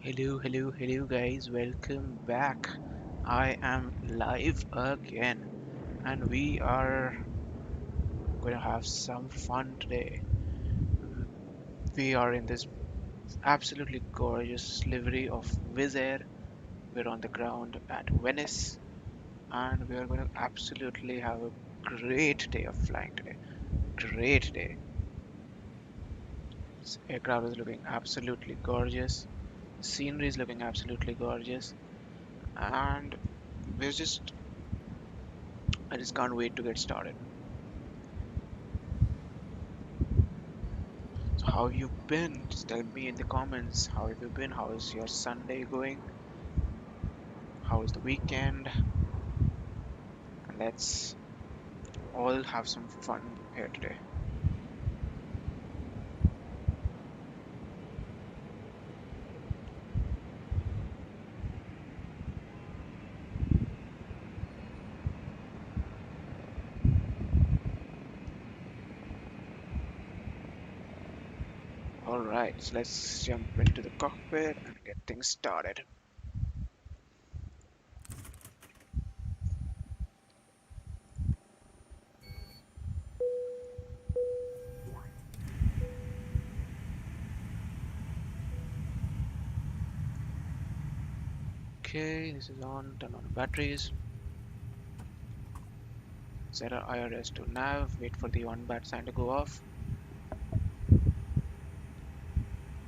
Hello guys, welcome back. I am live again and we are going to have some fun today. We are in this absolutely gorgeous livery of Wizz Air. We're on the ground at Venice and we are going to absolutely have a great day of flying today. Great day. This aircraft is looking absolutely gorgeous. The scenery is looking absolutely gorgeous and we're just I just can't wait to get started. So how have you been? Just tell me in the comments. How have you been? How is your Sunday going? How is the weekend? And let's all have some fun here today. Alright, so let's jump into the cockpit and get things started. Okay, this is on. Turn on batteries. Set our IRS to nav. Wait for the on bat sign to go off.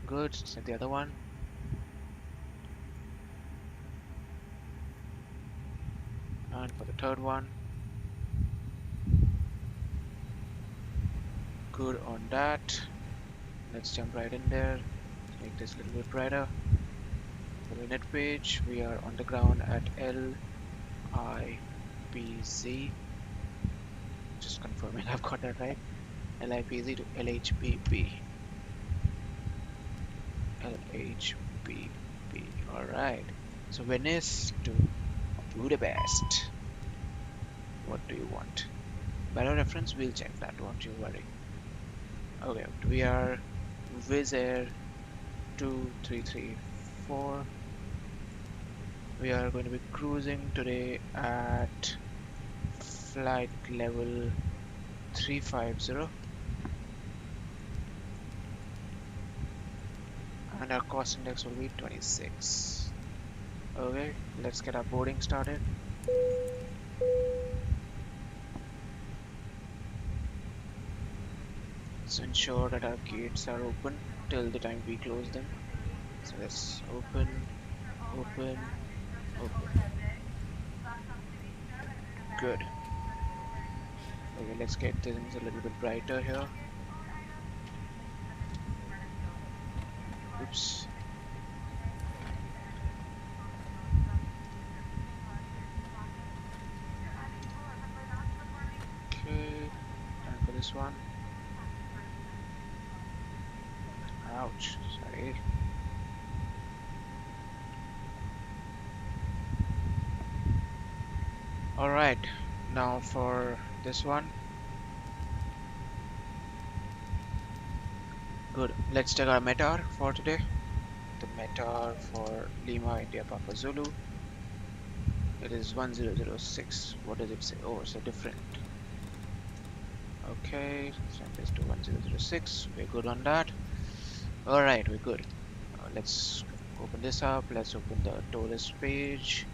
Good. Set the other one. And for the third one. Good on that. Let's jump right in there. Let's make this a little bit brighter. For the net page, we are on the ground at LIPZ. Just confirming I've got that right. LIPZ to LHBB. LHBB. Alright. So Venice to Budapest. What do you want? Better reference, we'll check that, don't you worry. Okay, we are Wizz Air 2334. We are going to be cruising today at flight level 350 and our cost index will be 26. Okay, let's get our boarding started. Let's ensure that our gates are open till the time we close them. So let's open. Good. Okay, let's get things a little bit brighter here. Oops. Okay, time for this one. Ouch, sorry. Alright, now for this one. Good, let's check our METAR for today. The METAR for Lima India Papa Zulu. It is 1006. What does it say? Oh, it's a different. Okay, send this to 1006. We're good on that. Alright, we're good. Let's open this up. Let's open the Toliss page.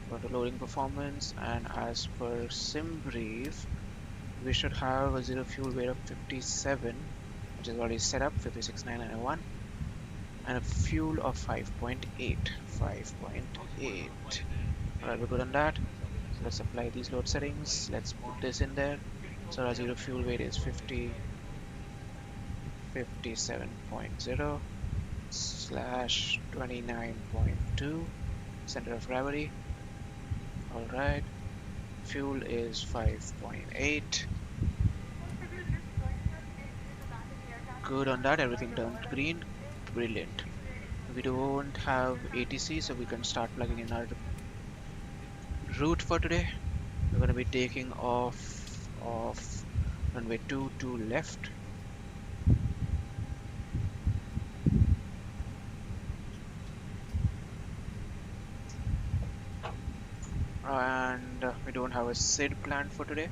Go to loading performance, and as per sim brief, we should have a zero fuel weight of 57, which is already set up, 56,991, and a fuel of 5.8. Alright, we're good on that. So let's apply these load settings. Let's put this in there. So our zero fuel weight is 57.0 slash 29.2 center of gravity. Alright, fuel is 5.8. Good on that, everything turned green. Brilliant. We don't have ATC, so we can start plugging in our route for today. We're going to be taking off runway 22 left. And we don't have a SID planned for today.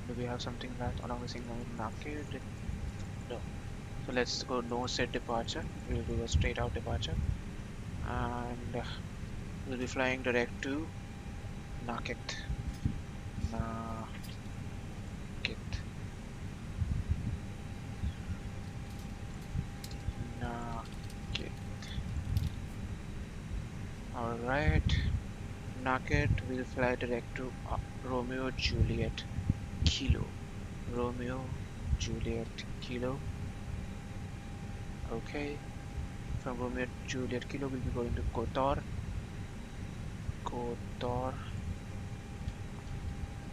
Do we have something that along the same line? Arcade? No. So let's go no SID departure. We'll do a straight out departure, and we'll be flying direct to Nakit. Nakit. Nakit. Alright. Nakit will fly direct to Romeo Juliet Kilo. Romeo Juliet Kilo. Okay. From Romeo Juliet Kilo we'll be going to Kotor. Kotor.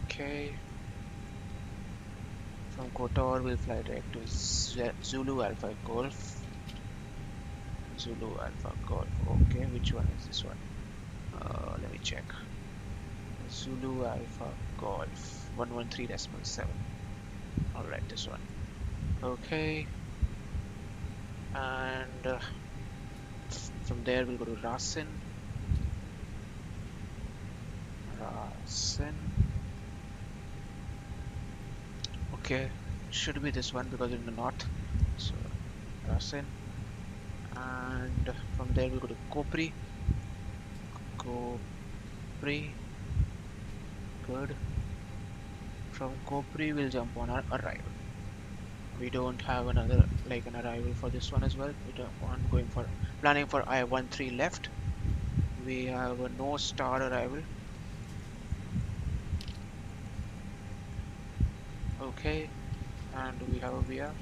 Okay. From Kotor we'll fly direct to Zulu Alpha Golf. Zulu Alpha Golf. Okay, which one is this one? Let me check. Zulu Alpha Golf 113.7. Alright, this one. Okay. And from there we'll go to Rasin. Okay, should be this one because in the north. So Rasin. And from there we'll go to Kopri. Good. From Kopri we'll jump on our arrival. We don't have another an arrival for this one as well. We don't want planning for I-13 left. We have a no star arrival. Okay, and do we have a VR?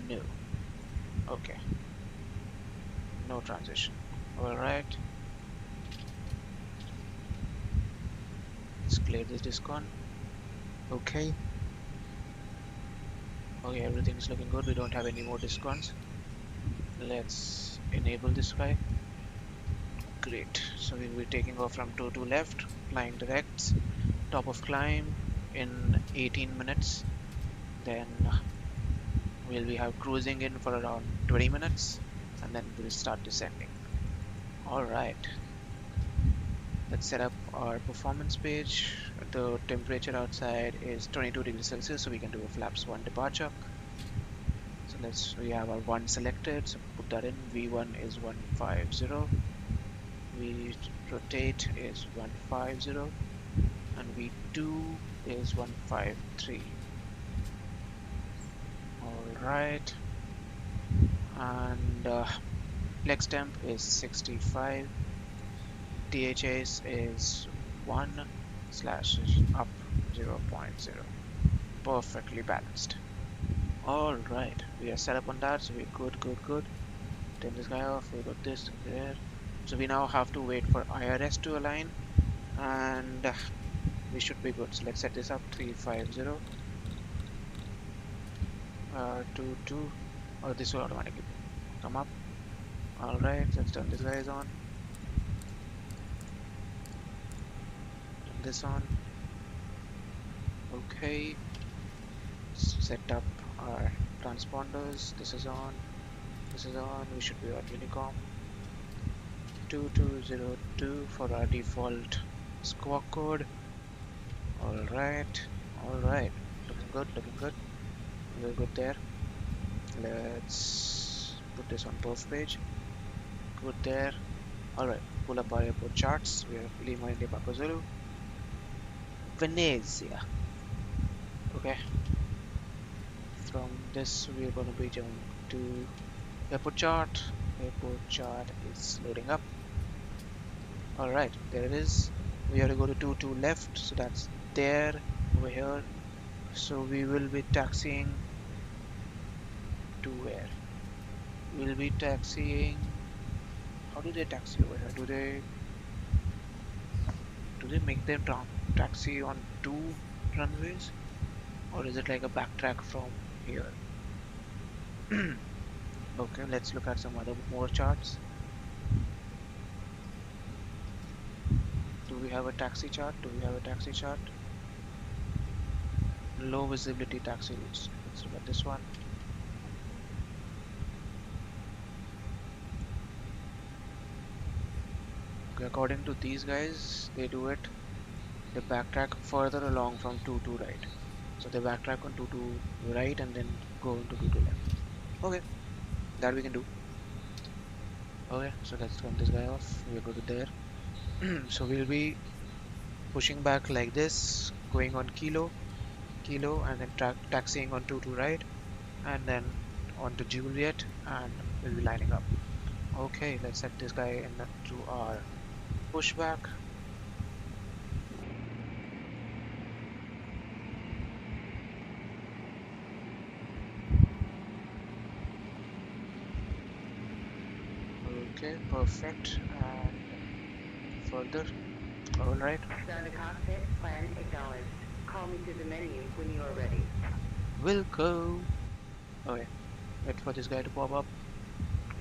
No. Okay. No transition. Alright. Let's clear this discon. Okay. Okay, everything's looking good. We don't have any more discons. Let's enable this guy. Great. So we'll be taking off from 22 left, flying direct, top of climb in 18 minutes. Then we'll be cruising in for around 20 minutes, and then we'll start descending. Alright. Let's set up our performance page. The temperature outside is 22 degrees Celsius, so we can do a flaps 1 departure. So we have our 1 selected, so put that in. V1 is 150. V rotate is 150, and V2 is 153. Alright. And flex temp is 65. THS is 1/up 0.0. Perfectly balanced. Alright, we are set up on that, so we're good. Turn this guy off, we got this there. So we now have to wait for IRS to align, and we should be good. So let's set this up. 350 22. Oh, this will automatically come up. Alright, let's turn this guys on. Turn this on. Okay. Set up our transponders. This is on. We should be on Unicom. 2202 for our default squawk code. Alright. Looking good. We're good there. Let's put this on perf page. Good there. Alright, pull up our airport charts. We have Lima India Papa Zulu, Venice. Okay. From this we are going to be jumping to airport chart. Airport chart is loading up. Alright, there it is. We have to go to 22 left, so that's there, over here. So we will be taxiing to where? We'll be taxiing. How do they taxi over here? Do they make them taxi on 2 runways, or is it like a backtrack from here? Okay, let's look at some more charts. Do we have a taxi chart? Low visibility taxi routes. Let's look at this one. Okay, according to these guys, they do it. They backtrack further along from 2 to right. So they backtrack on 2 to right and then go into 2 to left. Okay, that we can do. Okay, so let's turn this guy off. We'll go to there. So we'll be pushing back like this, going on kilo, and then taxiing on 2 to right, and then on to Juliet, and we'll be lining up. Okay, let's set this guy into our pushback. Okay, perfect. And further. Alright. Sound to cockpit, plan acknowledged. Call me through the menu when you are ready. We'll go. Okay, wait for this guy to pop up.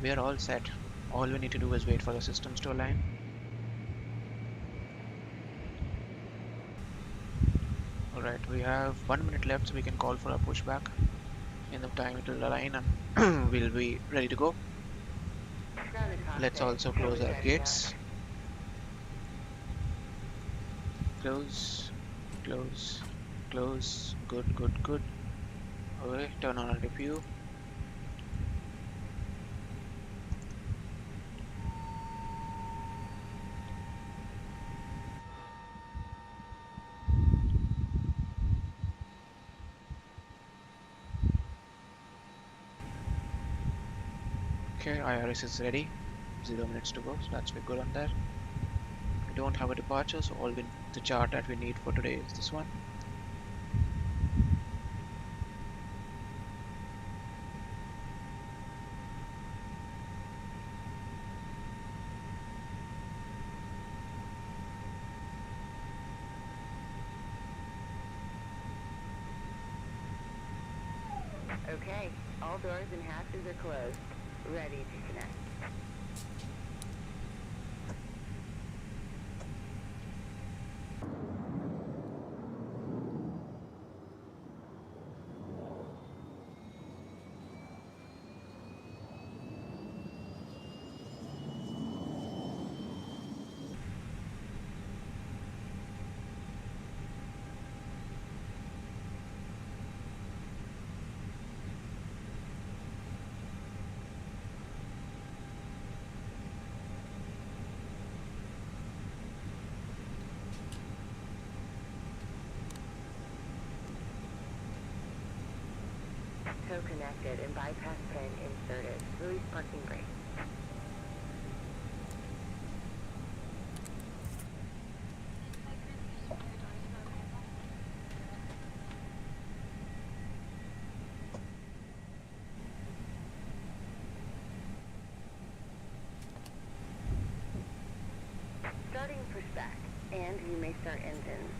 We are all set. All we need to do is wait for the systems to align. Alright, we have 1 minute left, so we can call for a pushback. In the time it will align and we'll be ready to go. Let's also close our gates. Close, close, close. Good, good, good. Okay, turn on our review. Okay, IRS is ready. 0 minutes to go, so that's good on that. We don't have a departure, so the chart that we need for today is this one. Okay, all doors and hatches are closed. Ready to connect. Tow connected and bypass pin inserted. Release parking brake. Starting pushback, and you may start engines.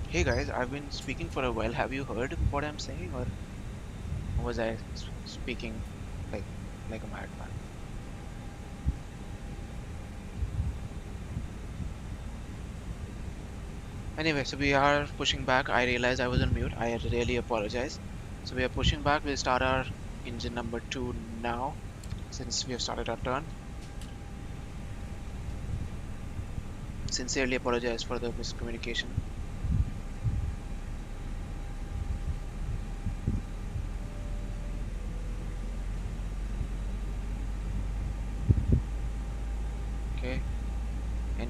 Hey guys, I've been speaking for a while. Have you heard what I'm saying, or was I speaking like a madman? Anyway, so we are pushing back. I realized I was on mute. I really apologize. So we are pushing back. We'll start our engine number 2 now, since we have started our turn. Sincerely apologize for the miscommunication.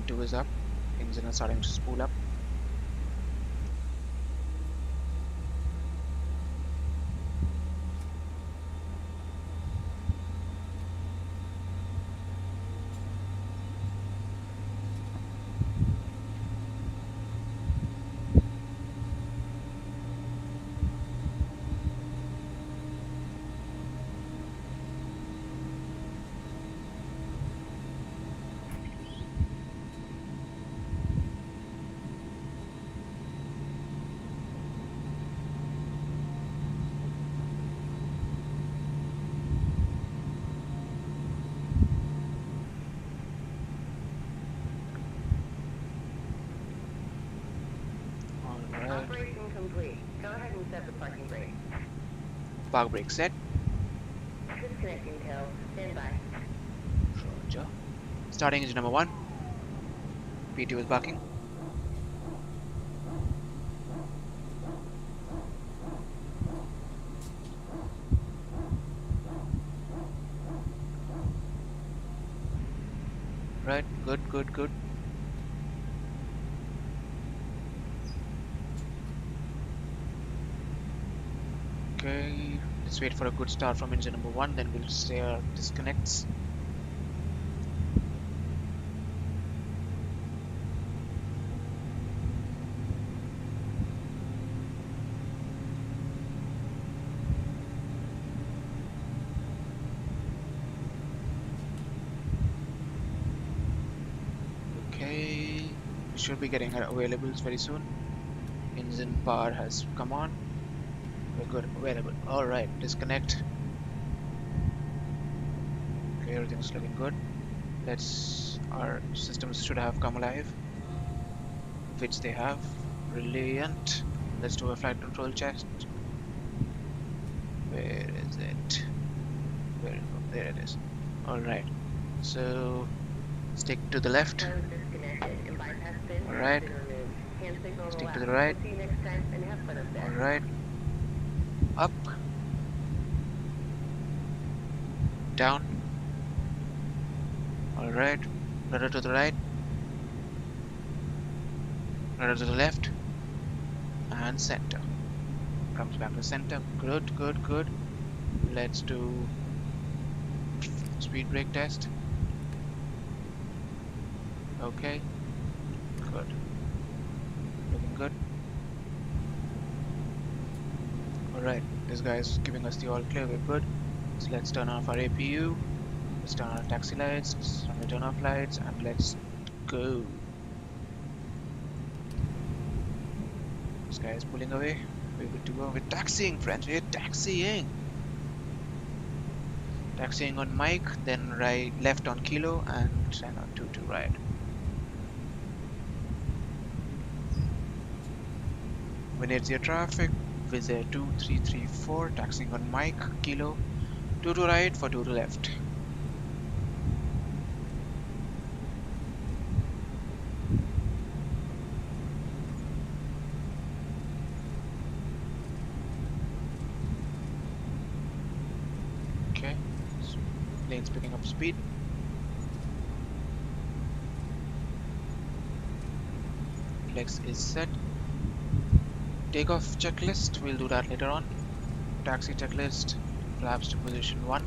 V2 is up. Engine is starting to spool up. Alright. Operation complete. Go ahead and set the parking brake. Park brake set. Disconnecting tail. Stand by. Roger. Starting engine number 1. P2 is barking. Right, good. Okay, let's wait for a good start from engine number 1, then we'll see our disconnects. Okay, we should be getting our availables very soon. Engine power has come on. We're good, available. Alright, disconnect. Okay, everything's looking good. Our systems should have come alive, which they have. Brilliant. Let's do a flight control check. Where is it? There it is. Alright, so stick to the left. Alright, stick to the right. Alright, up, down. Alright, rudder to the right, rudder to the left, and center. Comes back to center. Good. Let's do speed brake test. Okay, good. Looking good. Alright, this guy is giving us the all clear, we're good. So let's turn off our APU. Let's turn on our taxi lights, let's turn the turn off lights, and let's go. This guy is pulling away. We're good to go. We're taxiing, friends. We're taxiing. Taxiing on Mike, then right, left on Kilo, and then on 2 to right. Venezia traffic, Wizz Air 2334, taxiing on Mike, Kilo, 2 to right for 2 to left. Okay, so plane's picking up speed. Flex is set. Takeoff checklist, we'll do that later on. Taxi checklist, flaps to position 1.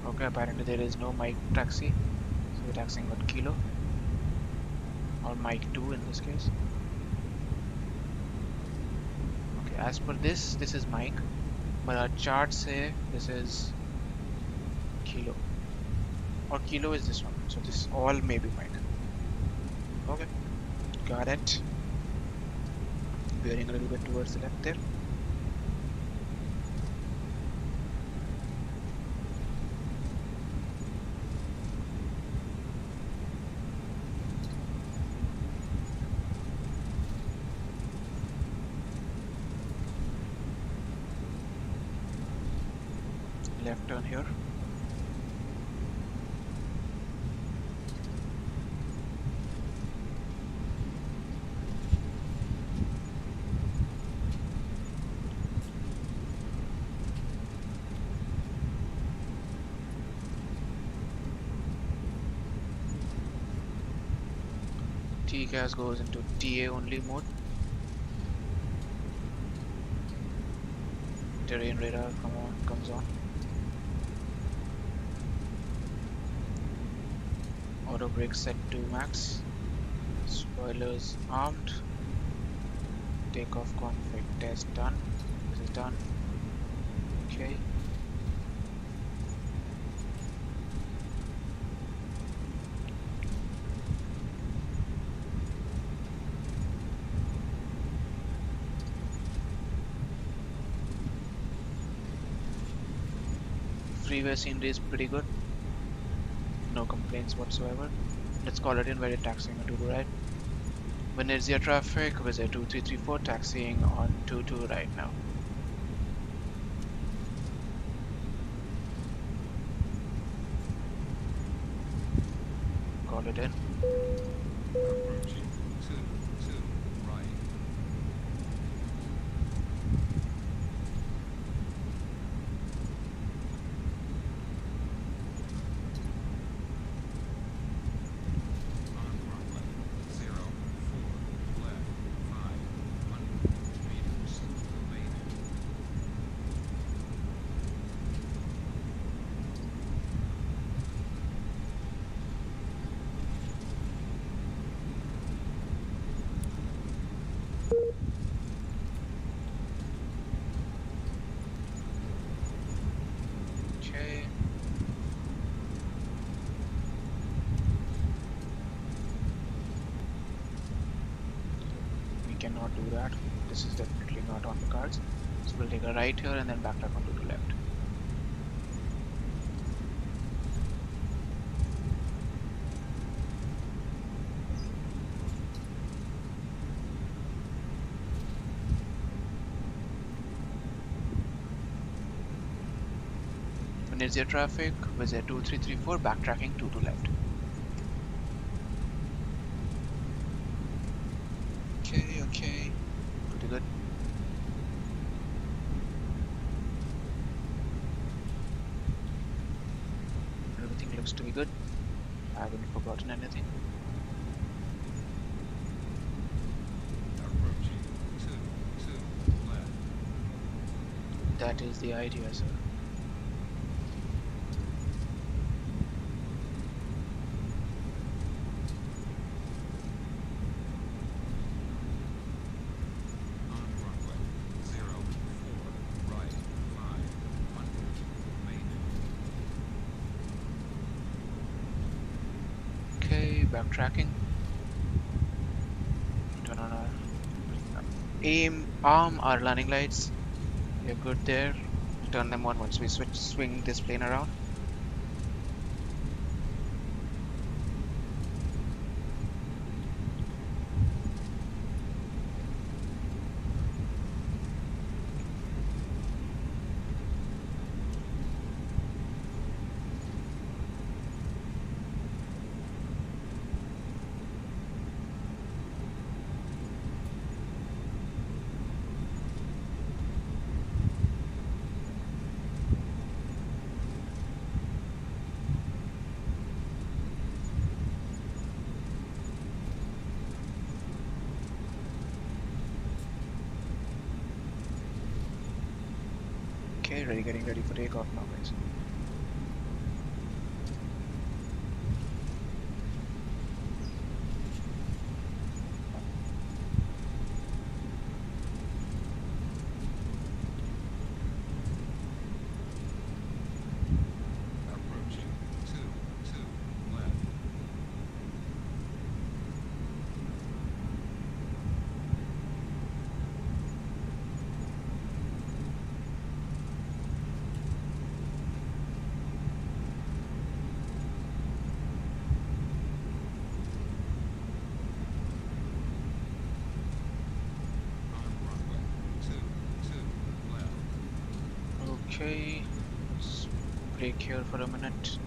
Okay, apparently there is no Mike taxi, so we're taxiing on Kilo, or Mike 2 in this case. Okay, as per this is Mike, but our charts say this is Kilo, or Kilo is this one, so this all may be Mike. Okay, got it. Veering a little bit towards the left there. Left turn here. TCAS goes into TA only mode. Terrain radar comes on. Auto brake set to max. Spoilers armed. Takeoff config test done. This is done. Okay. Freeway scenery is pretty good. No complaints whatsoever. Let's call it in where you're taxiing on 22 right. Venezia traffic, visit 2334 taxiing on 22 right now. Call it in. Approaching 22 right. On runway 04 left 500 meters remaining. Okay. We cannot do that. This is definitely not on the cards. So we'll take a right here and then backtrack onto the left. Venezia traffic, visit 2334, backtracking 22 left. Okay. Pretty good. Everything looks to be good. I haven't forgotten anything. Approaching 22 left. That is the idea, sir. On runway 04 right 500 remaining. Okay, backtracking. Turn on our arm our landing lights. We're good there. Turn them on once we swing this plane around. Okay, getting ready for takeoff now, guys. Approaching 22 left. On runway 22 left. Okay, let's break here for a minute.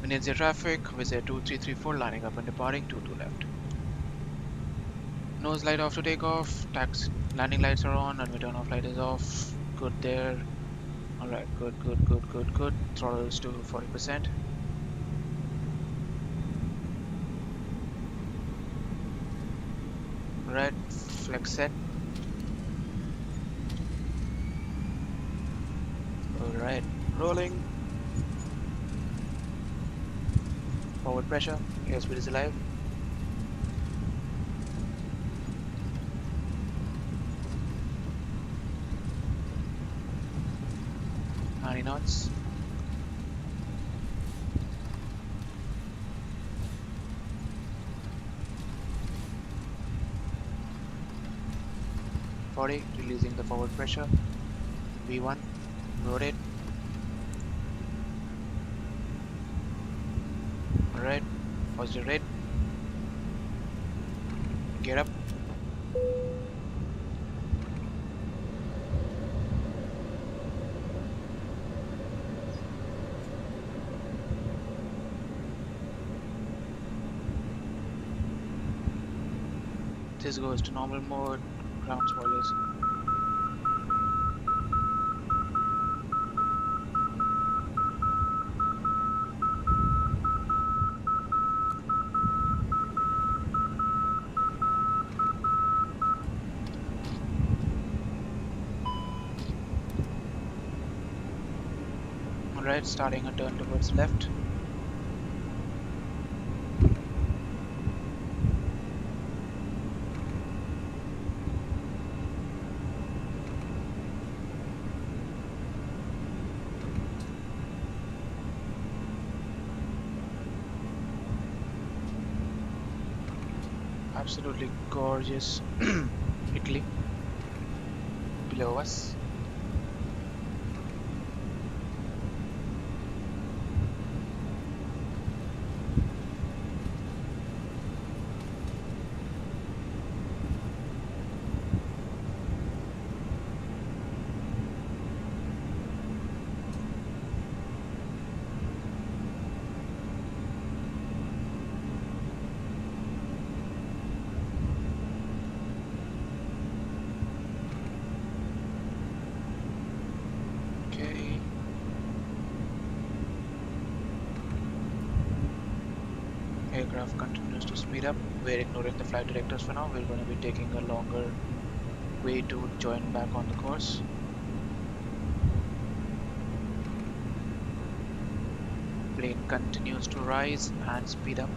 Venezia traffic, visit 2334, lining up and departing 22 left. Nose light off to take off, landing lights are on, and return off light is off. Good there. Alright, good. Throttles to 40%. Alright, flex set. Alright, rolling. Forward pressure. Airspeed is alive. Knots. Releasing the forward pressure. V1, rotate. Alright, positive rate. Gear up. This goes to normal mode, ground spoilers. Alright, starting a turn towards left. Absolutely gorgeous Italy below us. Aircraft continues to speed up. We're ignoring the flight directors for now. We're going to be taking a longer way to join back on the course. Plane continues to rise and speed up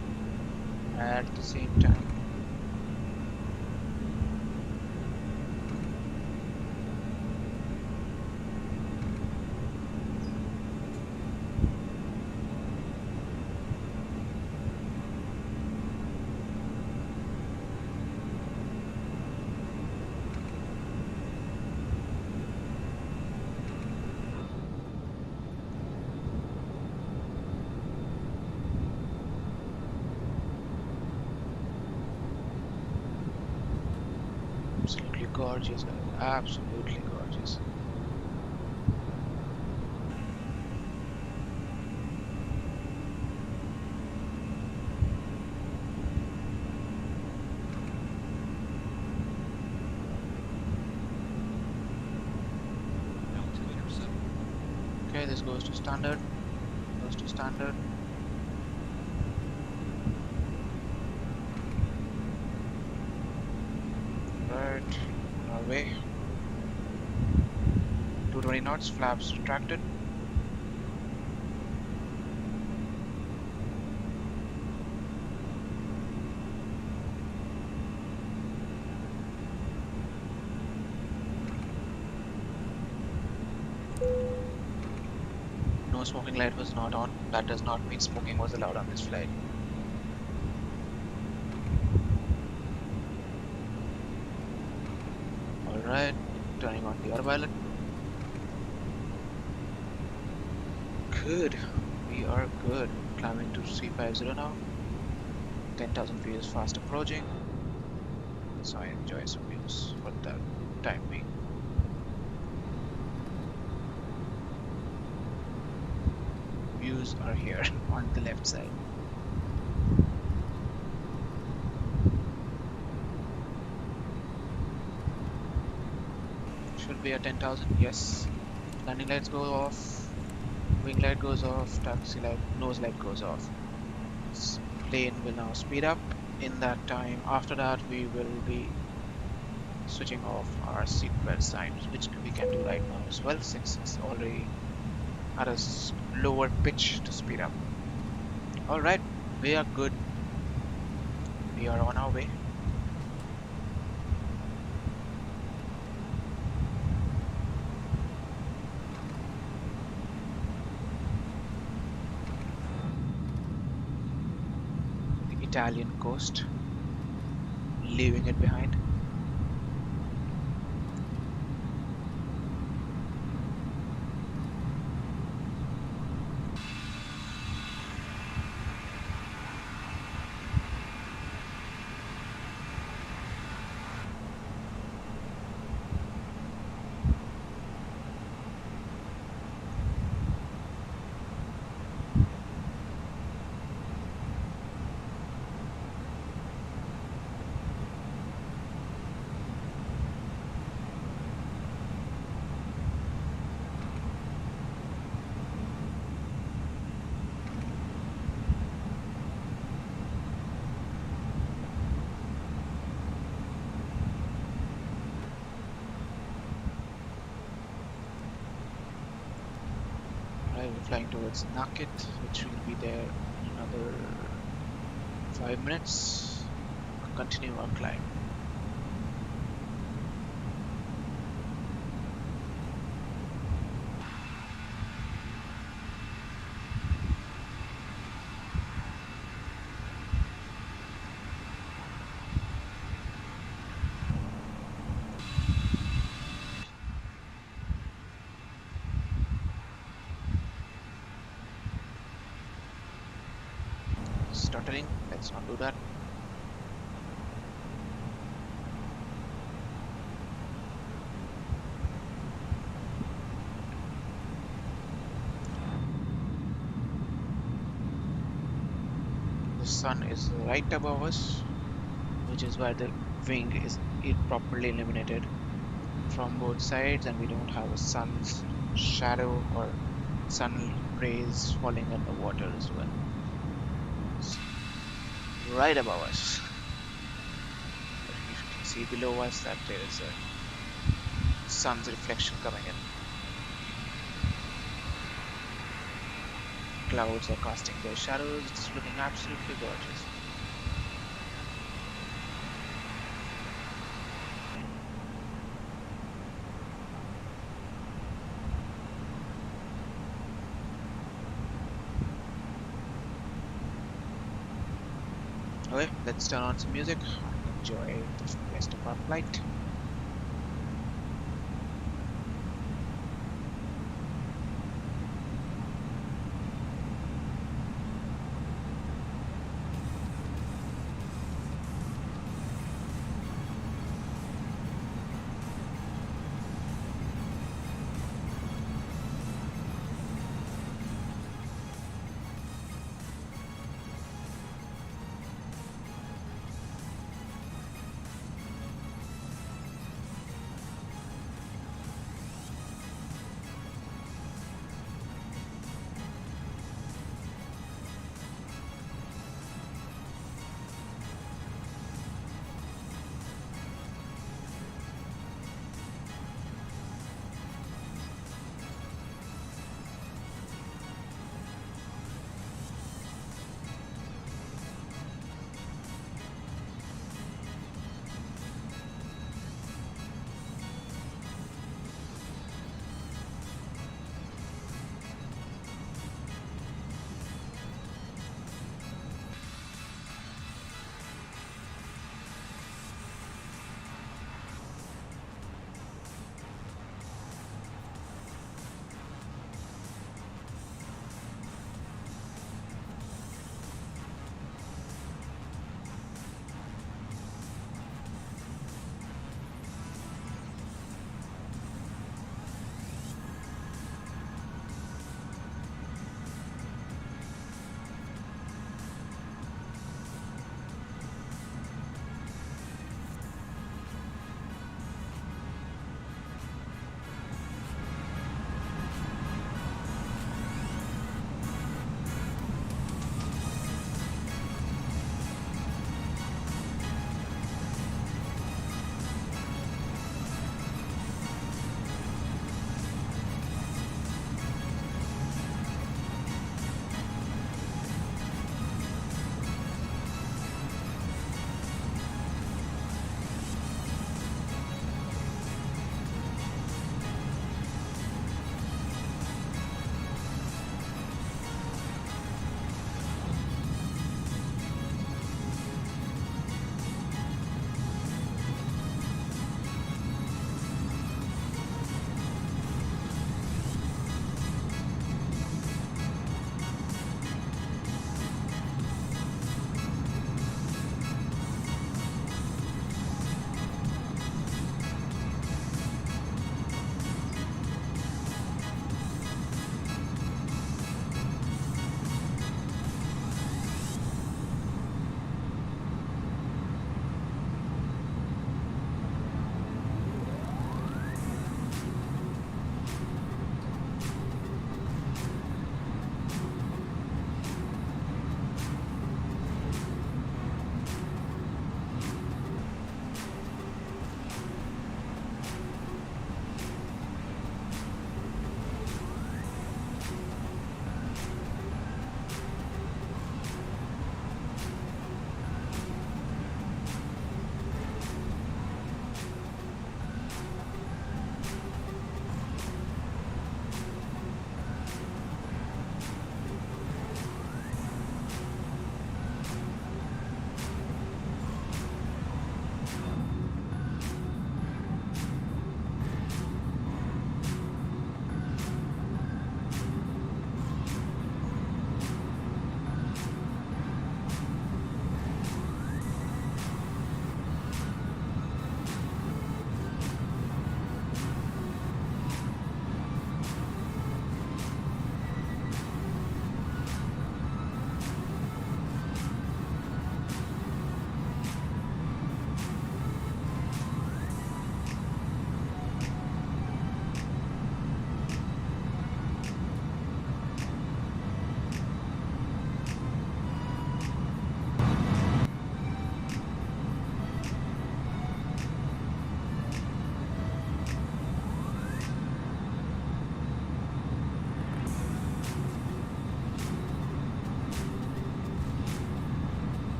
at the same time. Absolutely gorgeous, guys. Absolutely gorgeous. Altimeter set. Okay, this goes to standard. Goes to standard. Right, on our way. 220 knots, flaps retracted. No smoking light was not on. That does not mean smoking was allowed on this flight. Alright, turning on the autopilot. Good, we are good. Climbing to 350 now. 10,000 feet is fast approaching. So I enjoy some views for the time being. Views are here on the left side. Should be at 10,000, yes. Landing lights go off, wing light goes off, taxi light, nose light goes off. This plane will now speed up. In that time, after that we will be switching off our seatbelt signs, which we can do right now as well, since it's already at a lower pitch to speed up. All right, we are good. We are on our way. The Italian coast, leaving it behind. Right, we're flying towards Nakit, which will be there in another 5 minutes. Continue our climb. Stuttering, let's not do that. The sun is right above us, which is why the wing is properly illuminated from both sides, and we don't have a sun's shadow or sun rays falling on the water as well. It's right above us. But you can see below us that there is a sun's reflection coming in. Clouds are casting their shadows. It's looking absolutely gorgeous. Okay, let's turn on some music and enjoy the rest of our flight.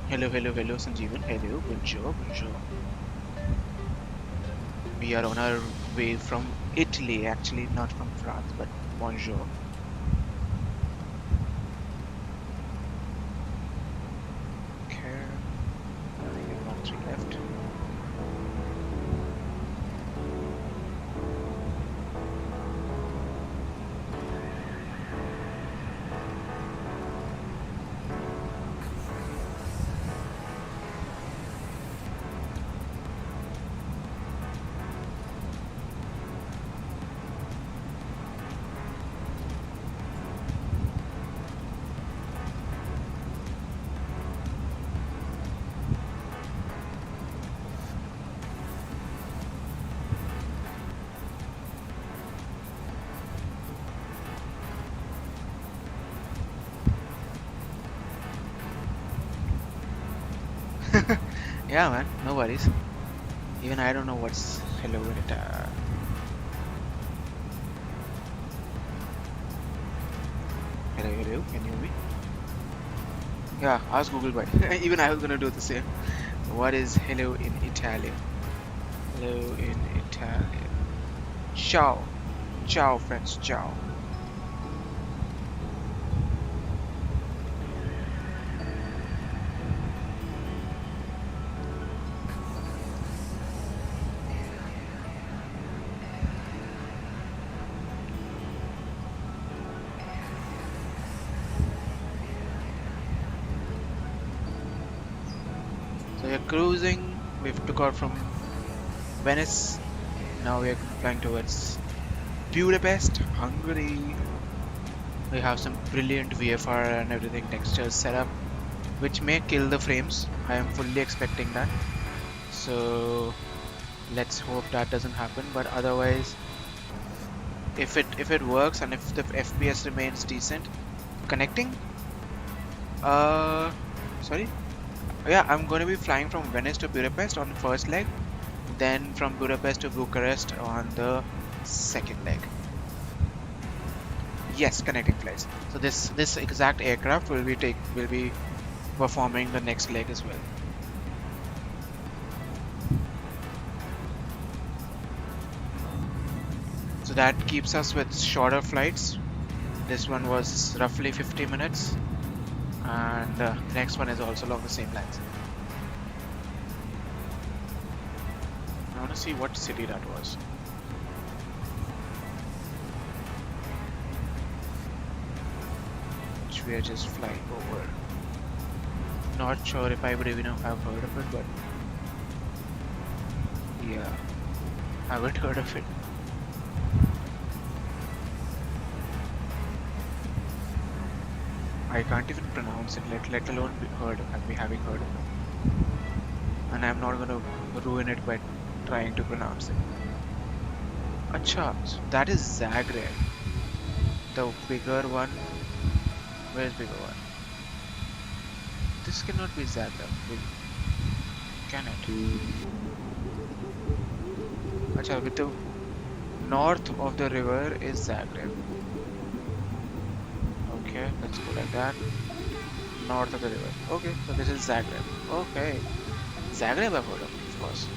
Hello, hello, hello, Sanjeevan. Hello, bonjour, bonjour. We are on our way from Italy, actually, not from France, but bonjour. Okay, 13 left. Yeah, man, no worries. Even I don't know what's hello in it. Hello, hello, can you hear me? Yeah, ask Google why. Even I was gonna do the same. What is hello in Italian? Hello in Italian. Ciao. Ciao, friends, ciao. So we're cruising. We've took out from Venice. Now we're flying towards Budapest, Hungary. We have some brilliant VFR and everything textures set up, which may kill the frames. I am fully expecting that. So let's hope that doesn't happen. But otherwise, if it works and if the FPS remains decent, connecting. Uh, sorry. Yeah, I'm going to be flying from Venice to Budapest on the first leg, then from Budapest to Bucharest on the second leg. Yes, connecting flights. So this exact aircraft will be performing the next leg as well. So that keeps us with shorter flights. This one was roughly 50 minutes, and the next one is also along the same lines. I want to see what city that was. Which we are just flying over. Not sure if I would even have heard of it, but yeah, I haven't heard of it. I can't even pronounce it, let alone be having heard of it. And I'm not gonna ruin it by trying to pronounce it. Acha, so that is Zagreb. The bigger one. Where's bigger one? This cannot be Zagreb. Can it? Acha, with the north of the river is Zagreb. Okay, let's go like that. North of the river. Okay, so this is Zagreb. Okay. Zagreb I've heard of course.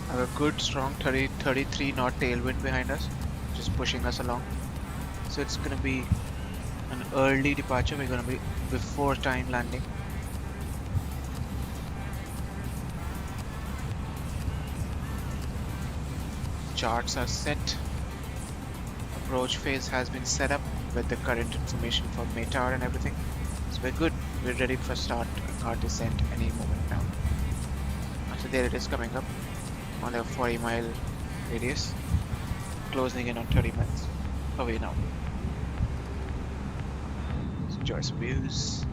I have a good strong 33 knot tailwind behind us, just pushing us along. So it's gonna be an early departure. We're gonna be before time landing. Charts are set. Approach phase has been set up with the current information for METAR and everything. So we're good. We're ready for start our descent any moment now. So there it is coming up on the 40-mile radius, closing in on 30 miles away now. So enjoy some views.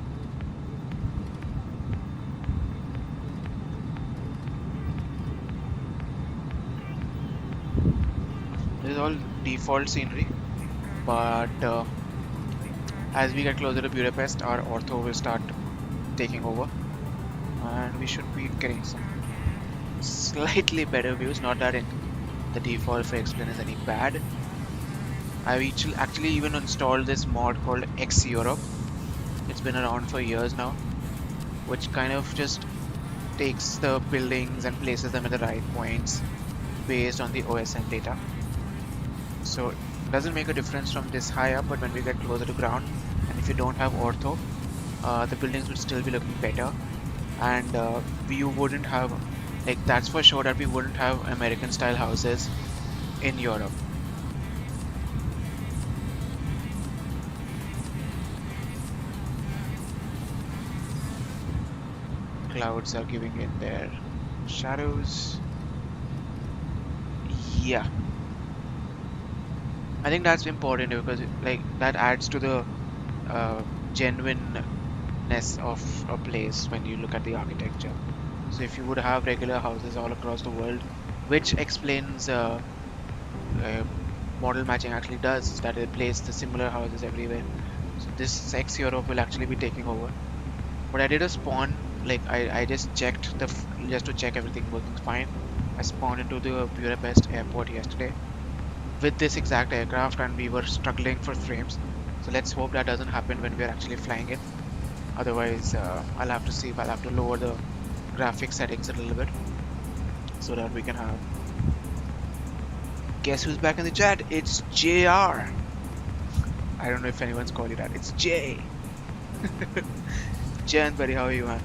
This is all default scenery, but as we get closer to Budapest, our ortho will start taking over. and we should be getting some slightly better views. Not that the default for X-Plane is any bad. I've actually even installed this mod called X Europe. It's been around for years now, which kind of just takes the buildings and places them at the right points based on the OSM data. So it doesn't make a difference from this high up, but when we get closer to ground, and if you don't have ortho, the buildings would still be looking better, and you wouldn't have, like, that's for sure that we wouldn't have American style houses in Europe. Clouds are giving it their shadows. Yeah, I think that's important because like that adds to the genuineness of a place when you look at the architecture. So if you would have regular houses all across the world, which explains model matching actually does, is that it places the similar houses everywhere. So this X Europe will actually be taking over. But I did a spawn, like I just checked just to check everything working fine. I spawned into the Budapest airport yesterday with this exact aircraft, and we were struggling for frames. So let's hope that doesn't happen when we are actually flying it. Otherwise, I'll have to see if I'll have to lower the graphics settings a little bit so that we can have. Guess who's back in the chat? It's JR. I don't know if anyone's called you that. It's Jay. Jan, buddy, how are you, man?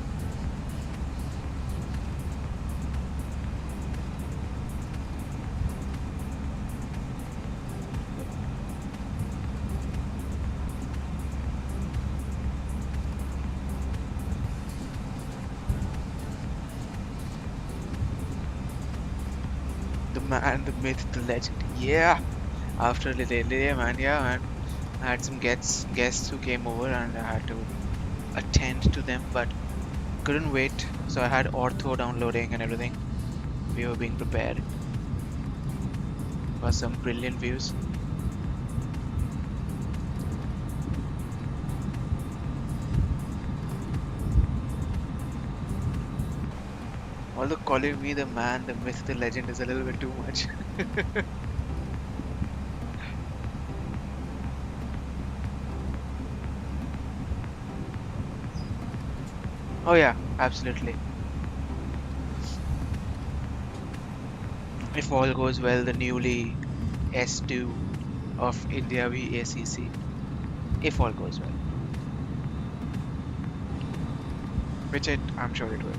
The man, the myth, the legend. Yeah. After Lele, man, yeah, man. I had some guests who came over, and I had to attend to them, but couldn't wait. So I had ortho downloading and everything. We were being prepared for some brilliant views. Although calling me the man, the myth, the legend is a little bit too much. Oh yeah, absolutely. If all goes well, the newly S2 of India VACC. If all goes well. Which I'm sure it will.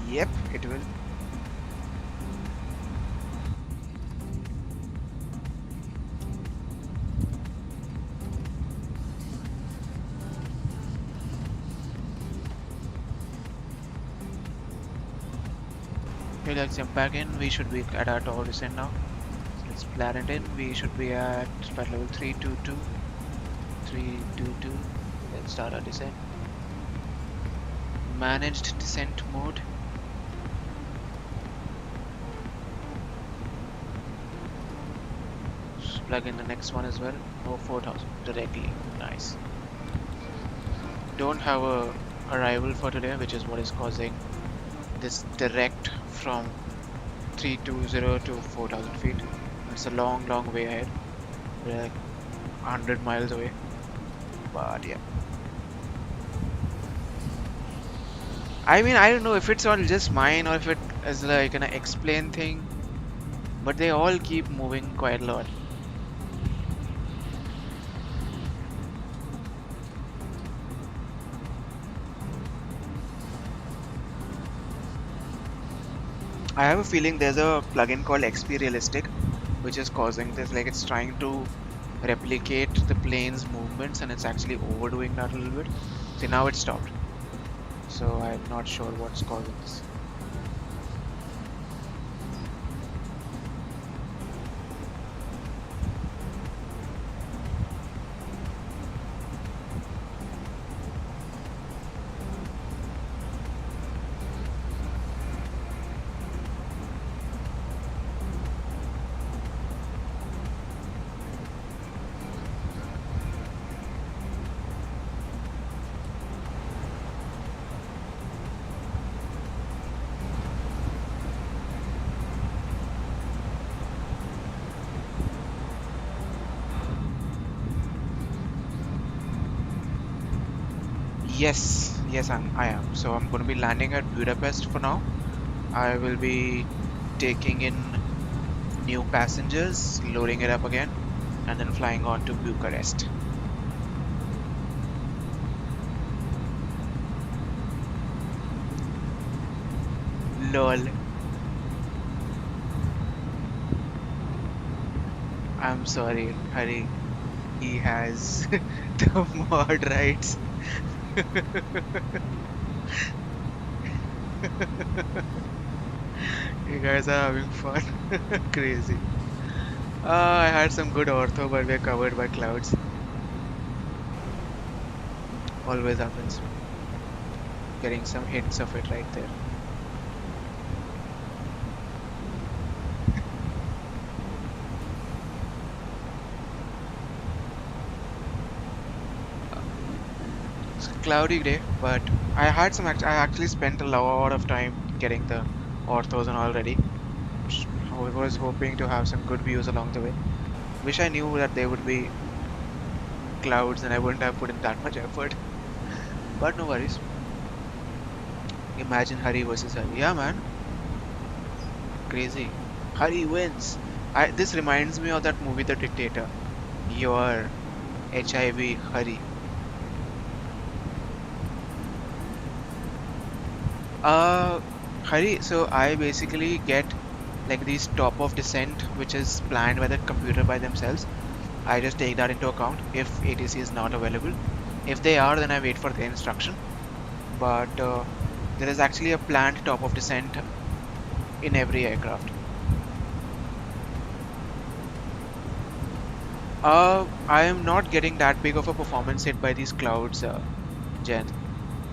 Yep, it will. Okay, let's jump back in. We should be at our tower descent now. So let's plan it in. We should be at flight level 322. 322. Let's start our descent. Managed descent mode. Just plug in the next one as well. Oh, 4000 directly. Nice. Don't have a arrival for today, which is what is causing this direct from 320 to 4000 feet. It's a long way ahead. We're like 100 miles away. But yeah. I mean, I don't know if it's all just mine or if it is like an explain thing, but they all keep moving quite a lot. I have a feeling there's a plugin called XPRealistic which is causing this, like it's trying to replicate the plane's movements and it's actually overdoing that a little bit. See, now it stopped. So I'm not sure what's causing this. Yes, I am. So I'm going to be landing at Budapest for now. I will be taking in new passengers, loading it up again, and then flying on to Bucharest. Lol. I'm sorry, Hari. He has the mod rights. You guys are having fun. Crazy. I had some good ortho, but we're covered by clouds. Always happens. Getting some hints of it right there. It's a cloudy day, but I had some. I actually spent a lot of time getting the orthos and already. I was hoping to have some good views along the way. Wish I knew that there would be clouds and I wouldn't have put in that much effort. But no worries. Imagine Hari versus Hari. Yeah, man. Crazy. Hari wins. This reminds me of that movie, The Dictator. Your HIV Hari. Hari, so I basically get like these top of descent which is planned by the computer by themselves. I just take that into account if ATC is not available. If they are, then I wait for their instruction. But there is actually a planned top of descent in every aircraft. I am not getting that big of a performance hit by these clouds, Jen.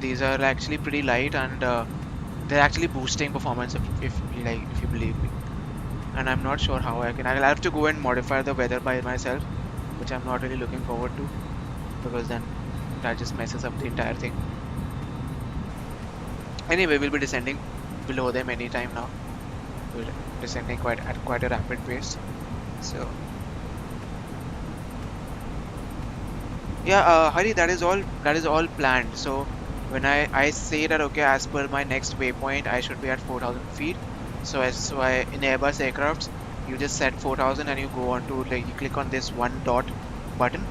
These are actually pretty light and they're actually boosting performance if you believe me. And I'm not sure how I'll have to go and modify the weather by myself, which I'm not really looking forward to, because then that just messes up the entire thing. Anyway, we'll be descending below them anytime now. We're descending at quite a rapid pace. So yeah, Hari, that is all planned. So when I say that, okay, as per my next waypoint, I should be at 4,000 feet. So in Airbus aircrafts, you just set 4,000 and you go on to, like, you click on this one dot button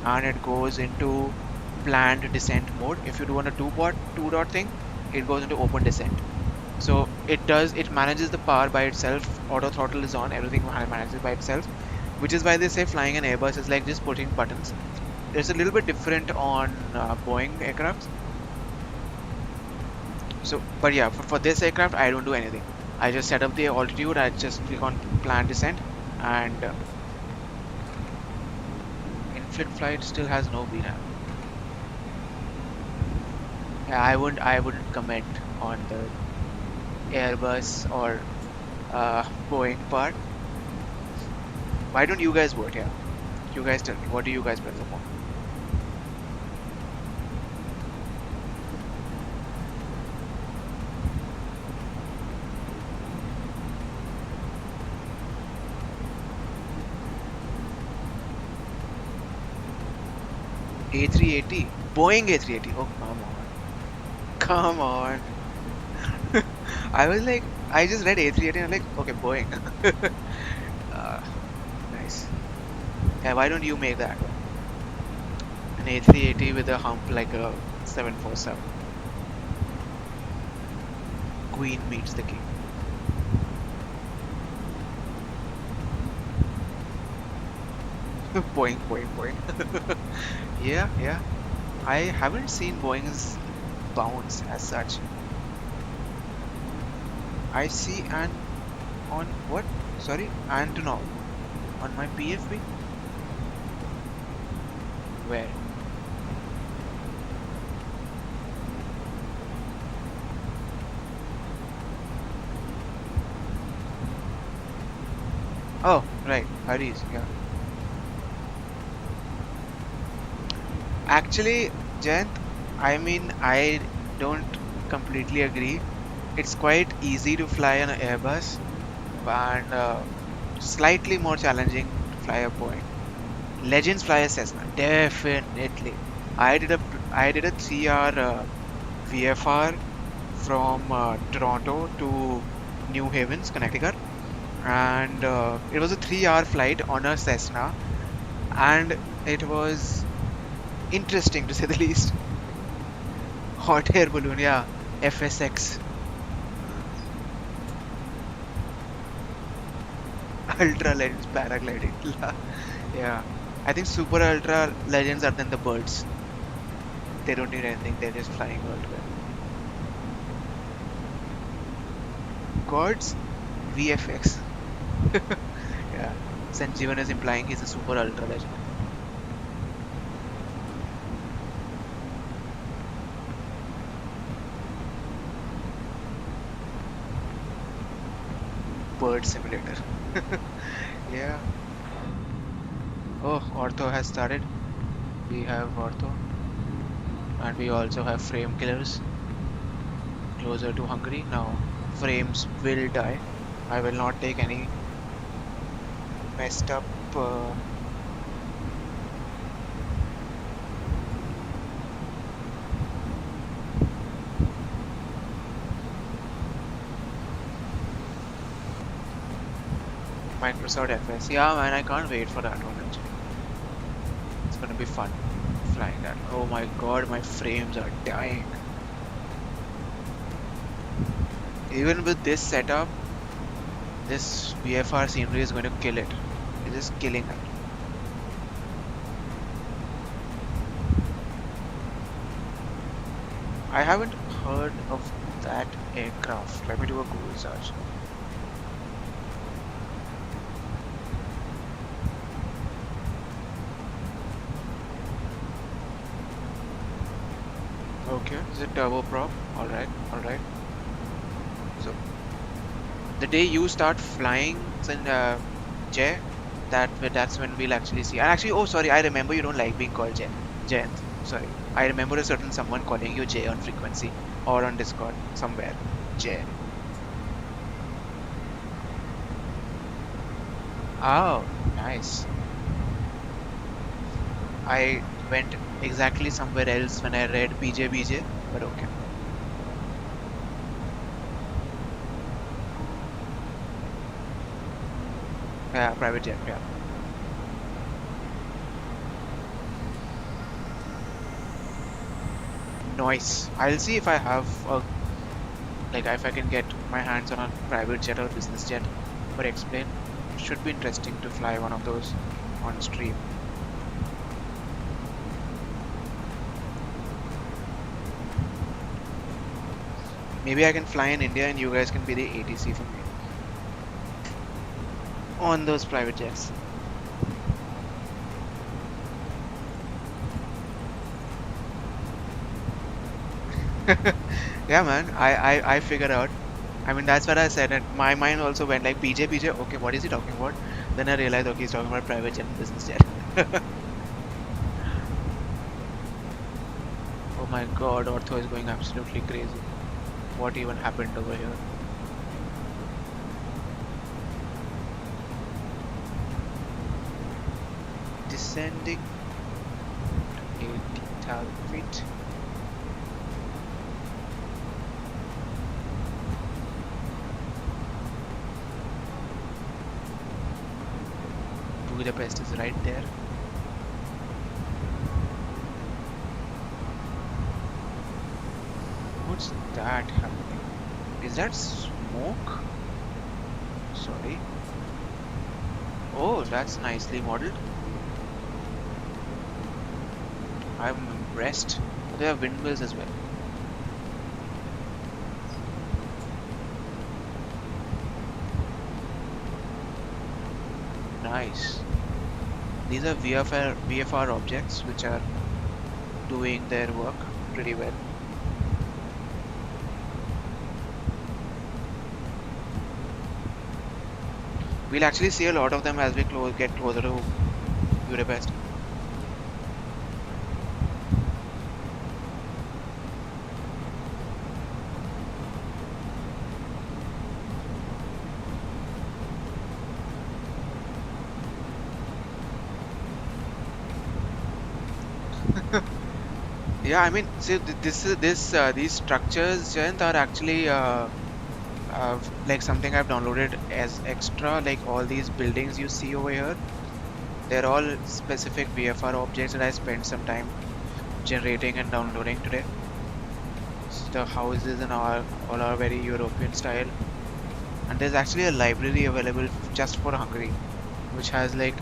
and it goes into planned descent mode. If you do on a two dot thing, it goes into open descent. So it manages the power by itself. Auto throttle is on, everything manages by itself, which is why they say flying an Airbus is like just pushing buttons. It's a little bit different on Boeing aircrafts. So, but yeah, for this aircraft, I don't do anything. I just set up the altitude, I just click on planned descent, and in-flight flight still has no VRAM. Yeah, I wouldn't comment on the Airbus or Boeing part. Why don't you guys vote here? You guys tell me, what do you guys prefer more? A380? Boeing A380? Oh, come on. I was like, I just read A380 and I'm like, okay, Boeing. uh, nice. Yeah, why don't you make that one? An A380 with a hump like a 747. Queen meets the king. Boeing. Yeah. I haven't seen Boeing's bounce as such. I see an on what? Sorry, Antonov on my PFB. Where? Oh, right, Hari's, yeah. Actually, Jayant, I mean, I don't completely agree. It's quite easy to fly an Airbus, and slightly more challenging to fly a Boeing. Legends fly a Cessna, definitely. I did a I did a 3-hour VFR from Toronto to New Havens, Connecticut, and it was a 3-hour flight on a Cessna, and it was interesting to say the least. Hot air balloon, yeah, FSX, ultra legends paragliding. Yeah, I think super ultra legends are than the birds. They don't need anything; they're just flying all together. Gods, VFX. Yeah, Sanjeevan is implying he's a super ultra legend. Bird simulator. Yeah. Oh, ortho has started. We have ortho, and we also have frame killers closer to Hungary. Now, frames will die. I will not take any messed up. Microsoft FS. Yeah, man, I can't wait for that one. Actually. It's gonna be fun flying that. Oh my god, my frames are dying. Even with this setup, this VFR scenery is going to kill it. It's just killing it. I haven't heard of that aircraft. Let me do a Google search. Okay, is it turboprop? Alright, alright. So, the day you start flying in Jay, that's when we'll actually see. And actually, oh sorry, I remember you don't like being called Jay. Jayant, sorry. I remember a certain someone calling you Jay on frequency or on Discord somewhere. Jay. Oh, nice. I went exactly somewhere else when I read BJ, but okay. Yeah, private jet, yeah. Nice. I'll see if I have like if I can get my hands on a private jet or business jet for explain. It should be interesting to fly one of those on stream. Maybe I can fly in India and you guys can be the ATC for me on those private jets. Yeah, man. I figured out. I mean, that's what I said. And my mind also went like PJ. Okay, what is he talking about? Then I realized, okay, he's talking about private jet and business jet. Oh my god, Ortho is going absolutely crazy. What even happened over here? Descending 80,000 feet. Budapest is right there. What's that happening? Is that smoke? Sorry. Oh, that's nicely modeled. I'm impressed. They have windmills as well. Nice. These are VFR objects which are doing their work pretty well. We'll actually see a lot of them as we get closer to Budapest. Yeah, I mean, see, these structures, Jayant, are actually like something I've downloaded as extra. Like all these buildings you see over here, they're all specific VFR objects that I spent some time generating and downloading today. So the houses and all are very European style, and there's actually a library available just for Hungary, which has like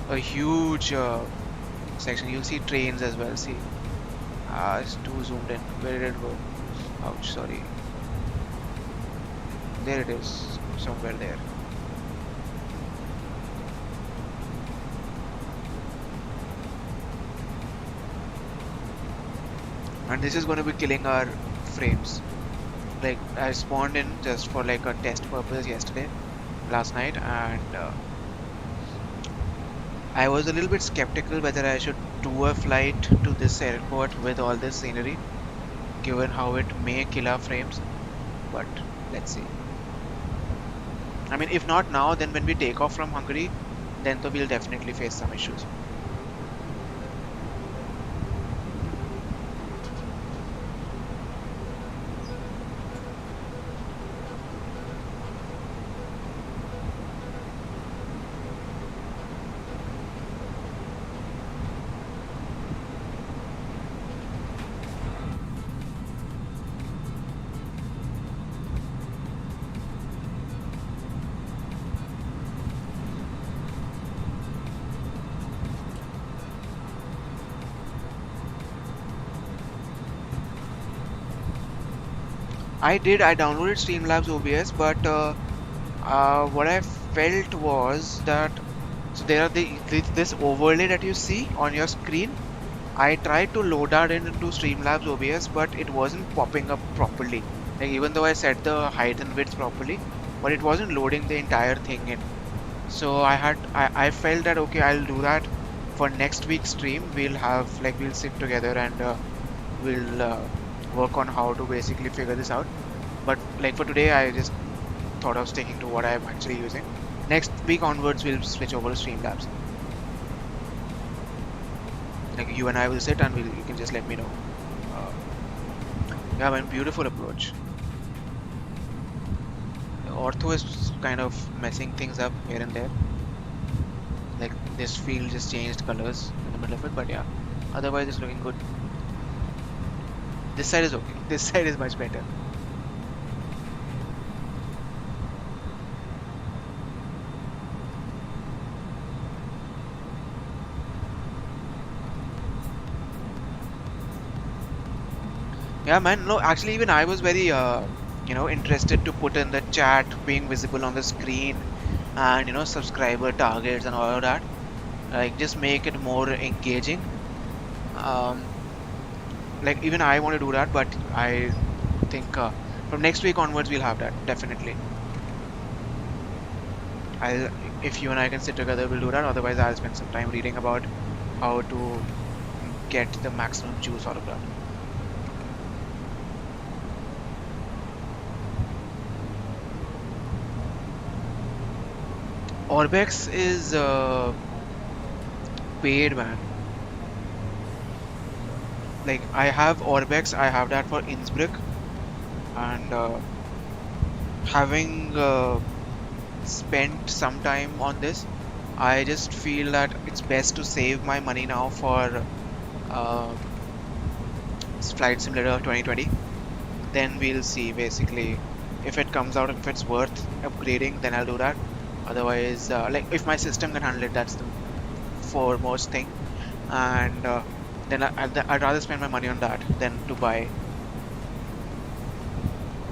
a huge section. You'll see trains as well. See, it's too zoomed in. Where did it go? Ouch, sorry. There it is, somewhere there. And this is going to be killing our frames. Like I spawned in just for like a test purpose last night, and I was a little bit skeptical whether I should do a flight to this airport with all this scenery, given how it may kill our frames. But let's see. I mean, if not now, then when we take off from Hungary, then we'll definitely face some issues. I downloaded Streamlabs OBS, but what I felt was that so there are this overlay that you see on your screen. I tried to load that into Streamlabs OBS, but it wasn't popping up properly. Like even though I set the height and width properly, but it wasn't loading the entire thing in. So I felt that okay, I'll do that for next week's stream. We'll sit together and we'll work on how to basically figure this out. But like for today, I just thought of sticking to what I'm actually using. Next week onwards, we'll switch over to Streamlabs. Like you and I will sit and you can just let me know. Uh, yeah, man, beautiful approach. The ortho is kind of messing things up here and there. Like this field just changed colors in the middle of it, but yeah, otherwise it's looking good. This side is okay. This side is much better. Yeah, man. No, actually, even I was very, interested to put in the chat being visible on the screen, and subscriber targets and all of that. Like, just make it more engaging. Um, like even I want to do that, but I think from next week onwards we'll have that definitely. If you and I can sit together, we'll do that. Otherwise, I'll spend some time reading about how to get the maximum juice out of that. Orbex is paid, man. Like I have Orbex, I have that for Innsbruck, and having spent some time on this, I just feel that it's best to save my money now for uh, Flight Simulator 2020. Then we'll see basically if it comes out, if it's worth upgrading, then I'll do that. Otherwise, like if my system can handle it, that's the foremost thing. And then I'd rather spend my money on that than to buy.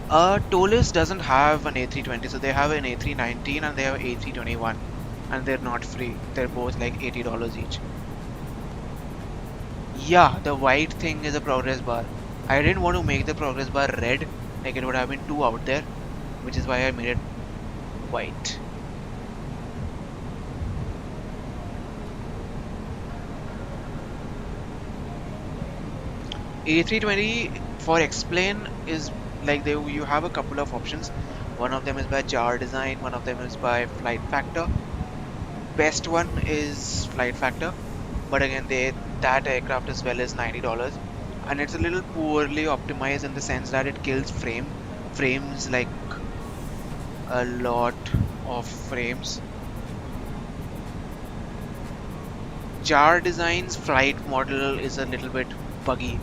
Toliss doesn't have an A320, so they have an A319 and they have an A321, and they're not free. They're both like $80 each. Yeah, the white thing is a progress bar. I didn't want to make the progress bar red, like it would have been too out there, which is why I made it white. A320 for explain is like you have a couple of options. One of them is by Jar Design, one of them is by FlightFactor. Best one is FlightFactor, but again that aircraft as well is $90. and it's a little poorly optimized in the sense that it kills frames like a lot of frames. Jar Design's flight model is a little bit buggy,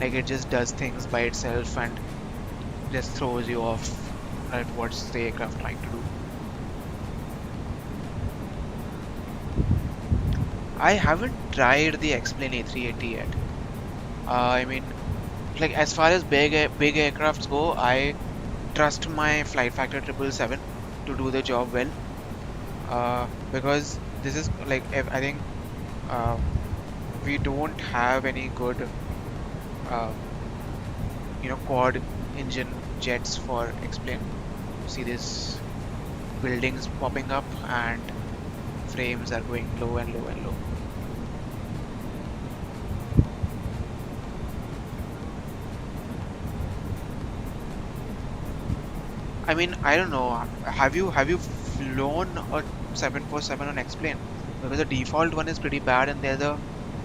like it just does things by itself and just throws you off at what's the aircraft trying to do. I haven't tried the X-Plane A380 yet. I mean, like as far as big aircrafts go, I trust my FlightFactor 777 to do the job well. Because this is like I think uh, we don't have any good uh, quad engine jets for X-Plane. See these buildings popping up and frames are going low and low and low. I mean, I don't know. Have you flown a 747 on X-Plane? Because the default one is pretty bad, and there's a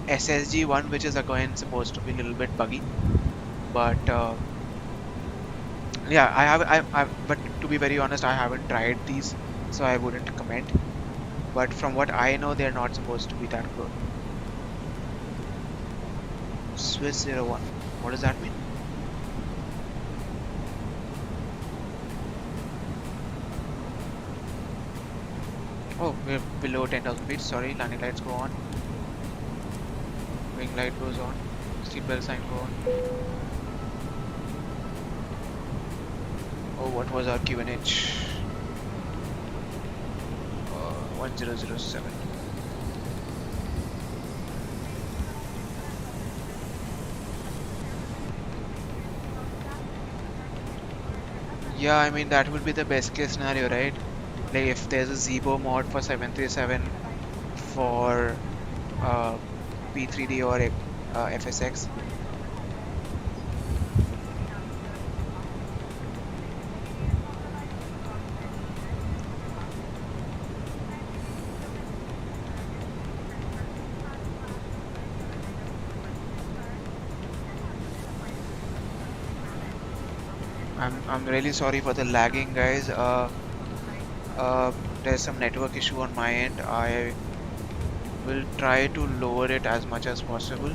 SSG one which is again supposed to be a little bit buggy. But yeah, but to be very honest, I haven't tried these, so I wouldn't comment. But from what I know, they're not supposed to be that good. Swiss 01. What does that mean? Oh, we're below 10,000 feet. Sorry, landing lights go on. Wing light goes on. Seatbelt sign go on. Oh, what was our QNH? 1007. Yeah, I mean that would be the best case scenario, right? Like if there's a Zibo mod for 737 for P3D or FSX. I'm really sorry for the lagging, guys. There's some network issue on my end. I will try to lower it as much as possible.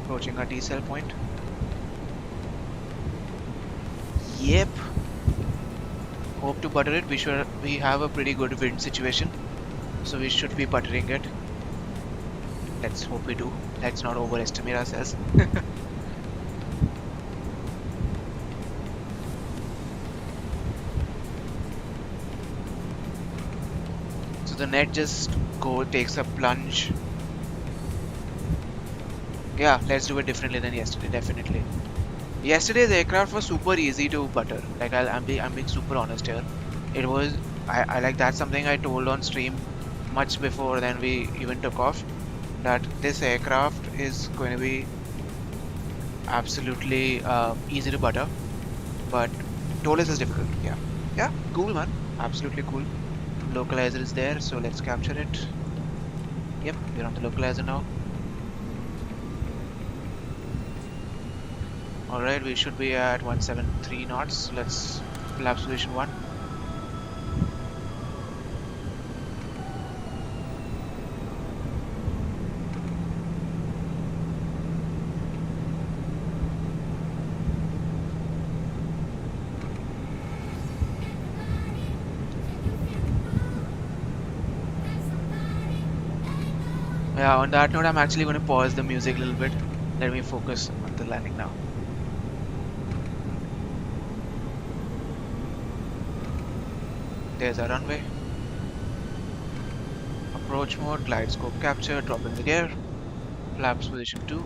Approaching our decel point. Yep. Hope to butter it. We have a pretty good wind situation, so we should be buttering it. Let's hope we do. Let's not overestimate ourselves. So the net just takes a plunge. Yeah, let's do it differently than yesterday, definitely. Yesterday's aircraft was super easy to butter. Like I'm being super honest here. It was I like that's something I told on stream much before then we even took off, that this aircraft is going to be absolutely easy to butter, but Toliss is difficult. Yeah, cool man, absolutely cool. Localizer is there, so let's capture it. Yep, we're on the localizer now. Alright, we should be at 173 knots. Let's collapse position 1. Yeah, on that note, I'm actually going to pause the music a little bit. Let me focus on the landing now. There's our runway. Approach mode, glide scope capture, dropping the gear. Flaps position 2.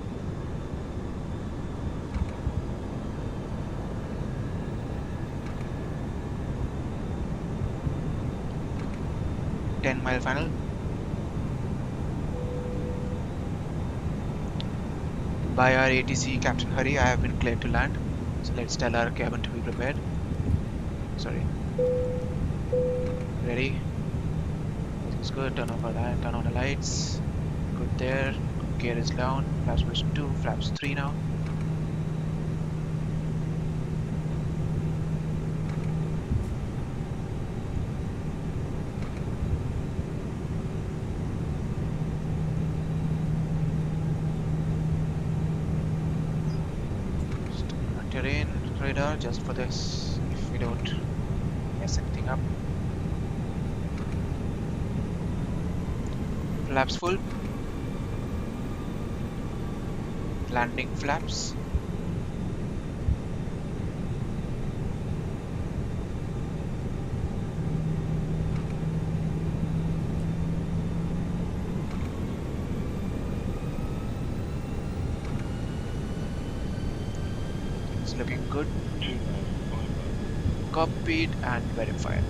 Ten-mile final. By our ATC Captain Hurry, I have been cleared to land. So let's tell our cabin to be prepared. Sorry. Ready. Everything's good. Turn off our light. Turn on the lights. Good there. Gear is down. Flaps position 2. Flaps 3 now. Terrain radar just for this, if we don't mess anything up. Flaps full. Landing flaps. It's looking good. Copied and verified.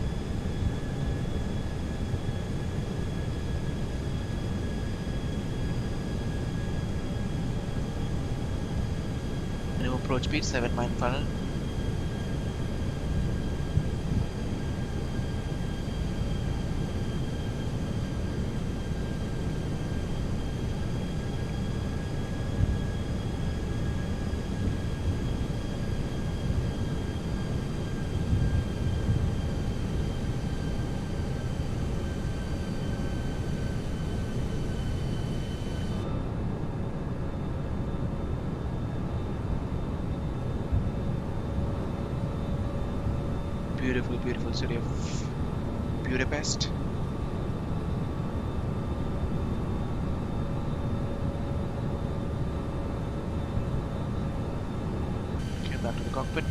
New approach speed 7-mile final. Beautiful, beautiful city of Budapest. Okay, back to the cockpit.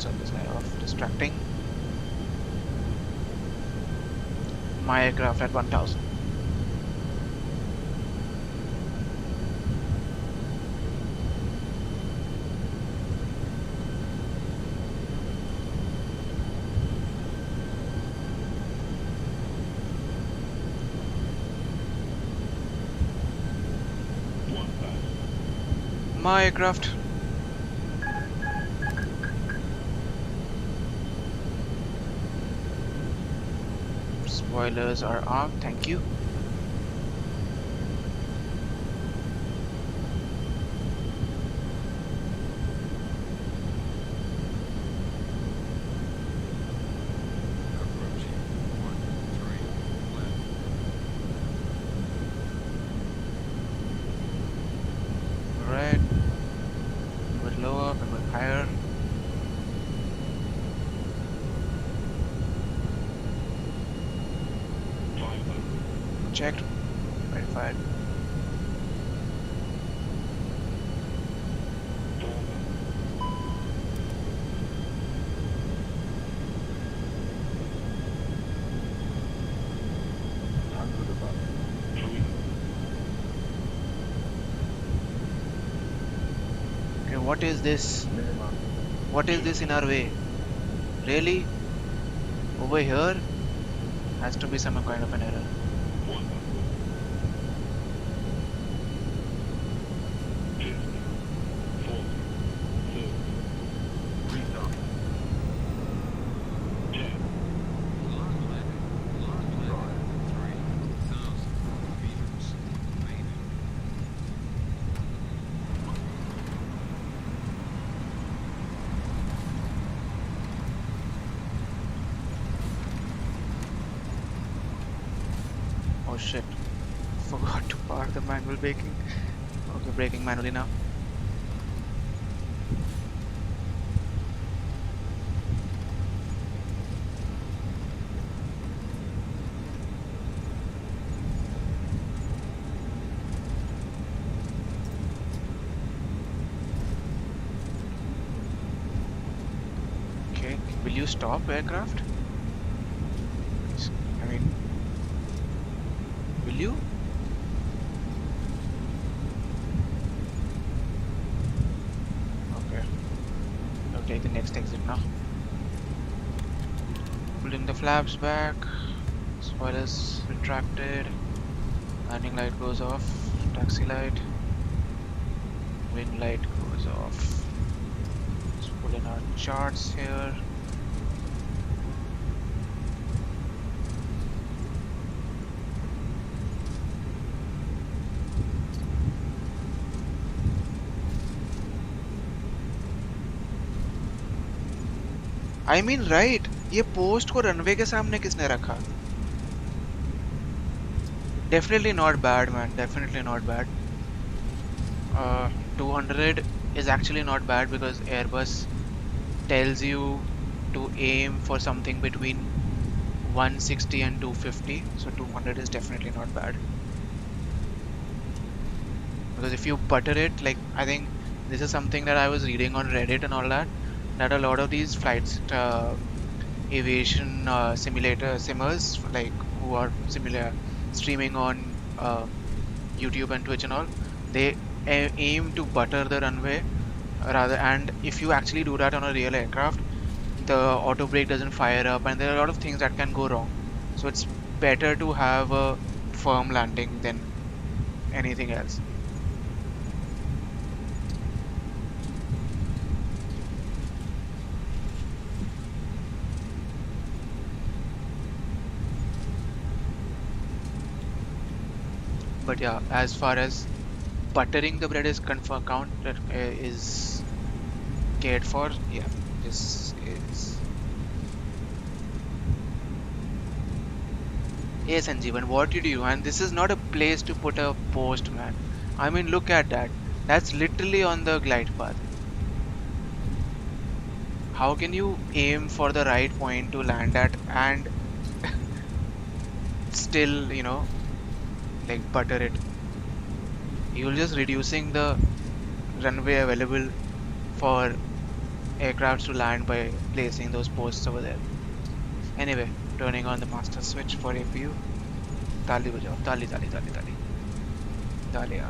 Turn this guy off, distracting. My aircraft at 1000. My aircraft. Spoilers are armed, thank you. Approaching 13 left. Alright. A bit lower, a bit higher. Checked. Verified. Okay, what is this? What is this in our way? Really? Over here? Has to be some kind of an error. shit. Forgot to power the manual braking. Okay, braking manually now. Okay, will you stop aircraft? I mean, will you? Okay, I'll take the next exit now. Pulling the flaps back, spoilers retracted, landing light goes off, taxi light, wing light goes off. Let's pull in our charts here. I mean, right, ये post को runway के सामने किसने रखा? Definitely not bad, man. Definitely not bad. 200 is actually not bad because Airbus tells you to aim for something between 160 and 250. So 200 is definitely not bad. Because if you butter it, like, I think this is something that I was reading on Reddit and all that, that a lot of these flights, aviation simulator simmers, like who are similar streaming on YouTube and Twitch and all, they aim to butter the runway rather, and if you actually do that on a real aircraft, the auto brake doesn't fire up and there are a lot of things that can go wrong. So it's better to have a firm landing than anything else. But yeah, as far as buttering the bread is is cared for, yeah, this is. Yes, Sanjeevan, what you do, and this is not a place to put a post, man. I mean, look at that. That's literally on the glide path. How can you aim for the right point to land at and still, like butter it? You're just reducing the runway available for aircrafts to land by placing those posts over there. Anyway, turning on the master switch for APU. Tali bajao, tali tali tali tali. Tali,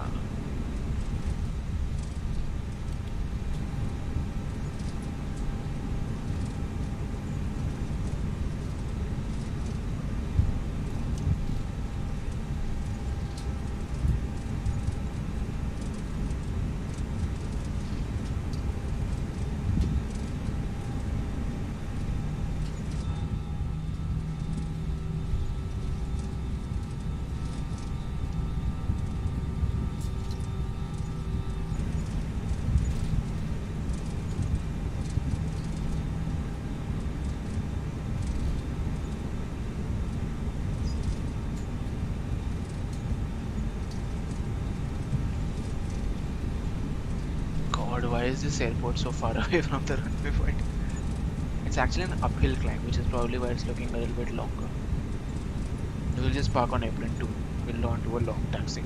Why is this airport so far away from the runway point? It's actually an uphill climb, which is probably why it's looking a little bit longer. We'll just park on apron 2. We'll launch to a long taxi.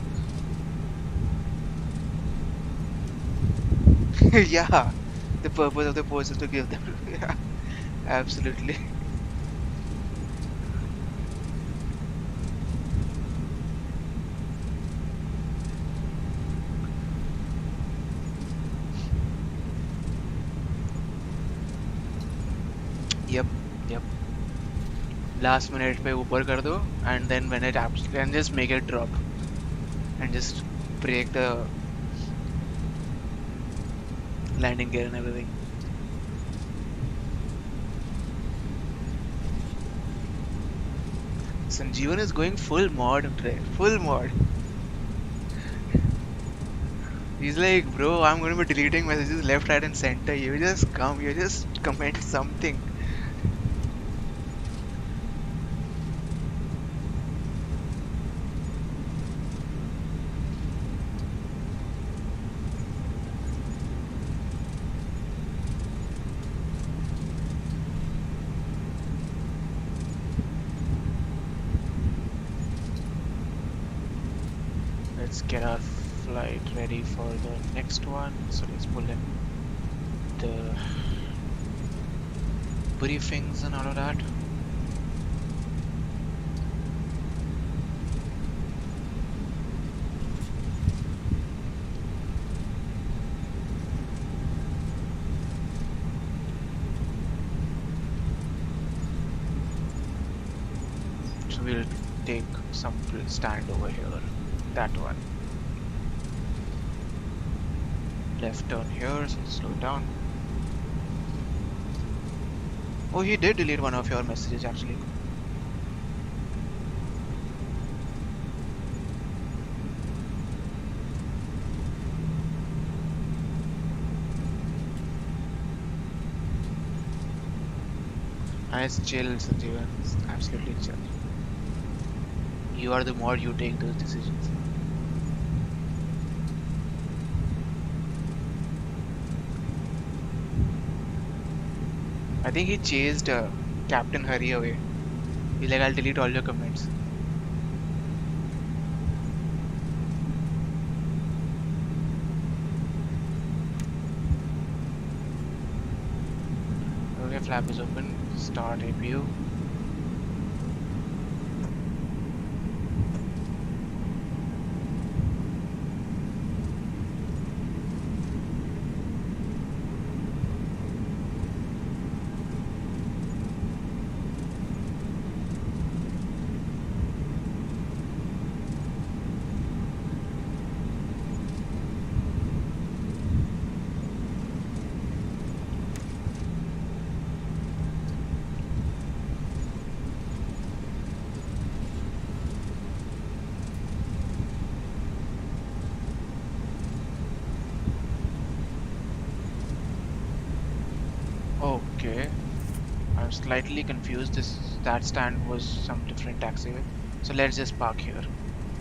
Yeah, the purpose of the post is to give them. Yeah, absolutely. Yep, yep. Last minute पे ऊपर कर दो and then when it and just make it drop and just break the landing gear and everything. Sanjeevan is going full mod today, full mod. He's like, bro, I'm going to be deleting messages left, right, and center. You just come, you just comment something. get our flight ready for the next one. So let's pull in the briefings and all of that. So we'll take some stand over here. That one. Left turn here, so slow down. Oh, he did delete one of your messages actually. Nice chill, Sanjeevan. It's absolutely chill. You are the mod, you take those decisions. I think he chased Captain Hurry away. He's like, I'll delete all your comments. Okay, flap is open. Start APU. Okay, I'm slightly confused. That stand was some different taxiway. So let's just park here.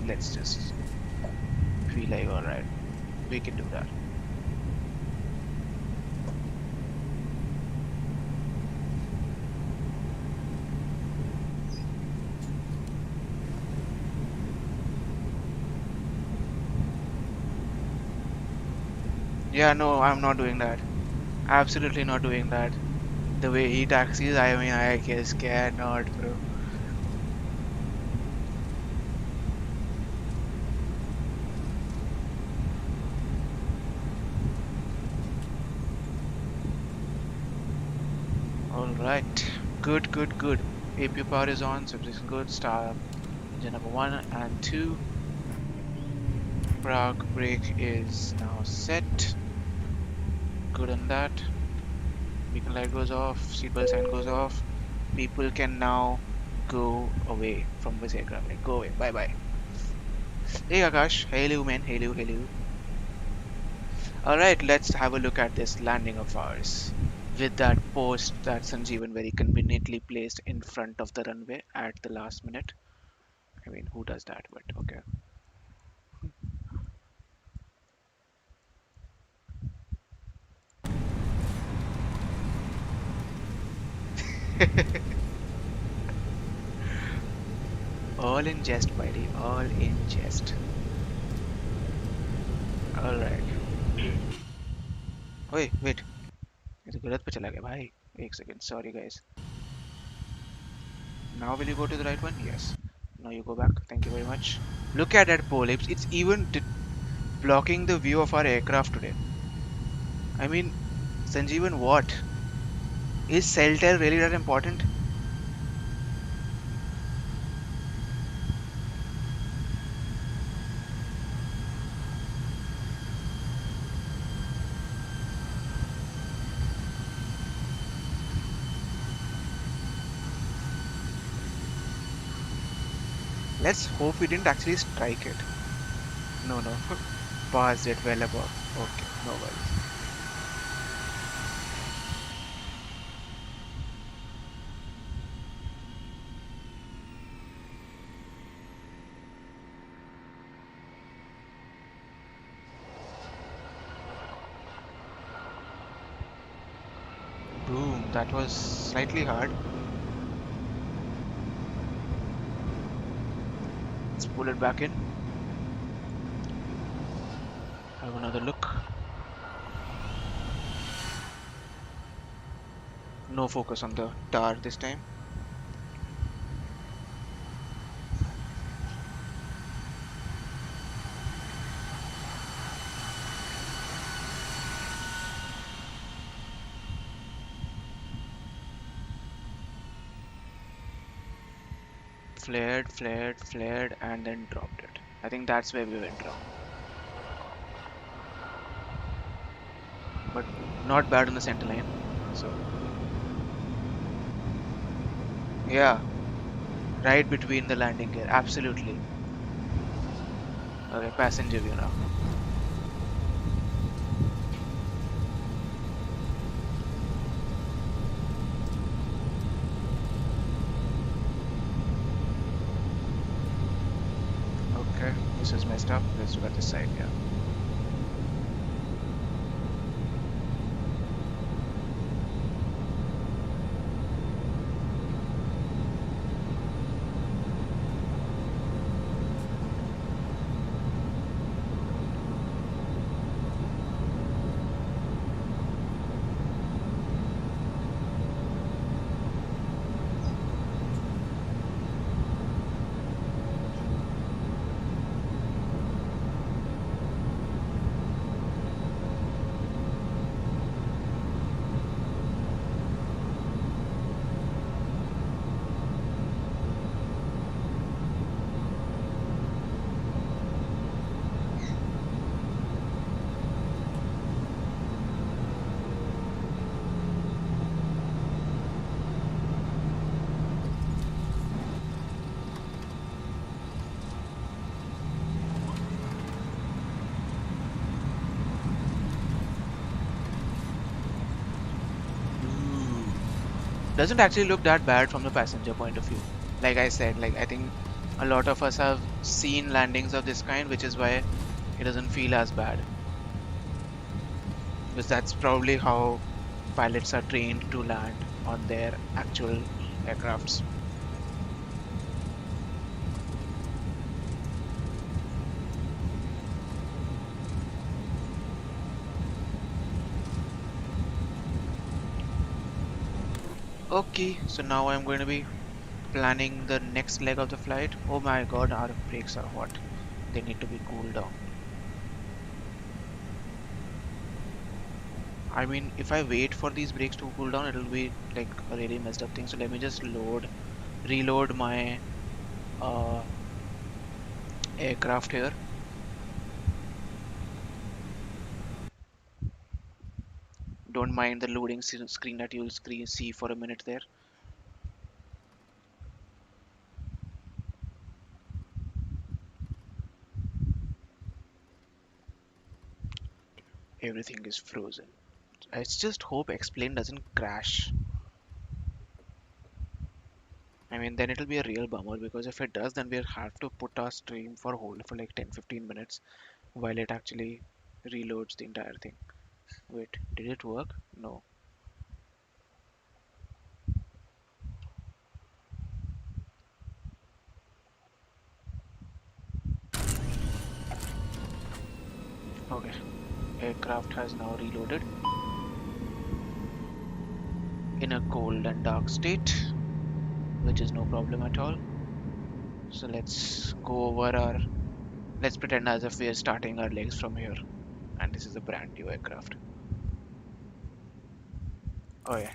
Let's just feel like alright. We can do that. Yeah, no, I'm not doing that. Absolutely not doing that. The way he taxis, I mean, I guess cannot, bro. Alright, good, good, good. APU power is on, so this is good. Start engine number 1 and 2. Park brake is now set. Good on that. Beacon light goes off, seatbelt sign goes off. People can now go away from this aircraft. Like, go away, bye bye. Hey Akash, hello man, hello, hello. Alright, let's have a look at this landing of ours. With that post that Sanjeevan very conveniently placed in front of the runway at the last minute. I mean, who does that, but okay. All in jest, buddy, all in jest. Alright. Wait, wait. ये तो गलत पे चला गया भाई. एक second, sorry guys. Now will you go to the right one? Yes. Now you go back. Thank you very much. Look at that pole. It's even blocking the view of our aircraft today. I mean, Sanjeevan, what? Is Celltel really that important? Let's hope we didn't actually strike it. No, no. Passed it well above. Okay, no worries. Boom, that was slightly hard. Let's pull it back in. Have another look. No focus on the tower this time. Flared, flared, flared, and then dropped it. I think that's where we went wrong. But not bad on the center line. So, yeah, right between the landing gear. Absolutely. Okay, passenger view now. Okay, this is messed up. Let's look at this side, yeah. Doesn't actually look that bad from the passenger point of view. Like I said, like I think a lot of us have seen landings of this kind, which is why it doesn't feel as bad. Because that's probably how pilots are trained to land on their actual aircrafts. Okay, so now I'm going to be planning the next leg of the flight. Oh my god, our brakes are hot. They need to be cooled down. I mean, if I wait for these brakes to cool down, it'll be like a really messed up thing. So let me just reload my uh, aircraft here. Don't mind the loading screen that you'll see for a minute there. Everything is frozen. I just hope X-Plane doesn't crash. I mean, then it'll be a real bummer because if it does, then we'll have to put our stream for hold for like 10-15 minutes while it actually reloads the entire thing. Wait, did it work? No. Okay, aircraft has now reloaded in a cold and dark state, which is no problem at all. So let's go over our. Let's pretend as if we are starting our legs from here, and this is a brand new aircraft. Oh yeah.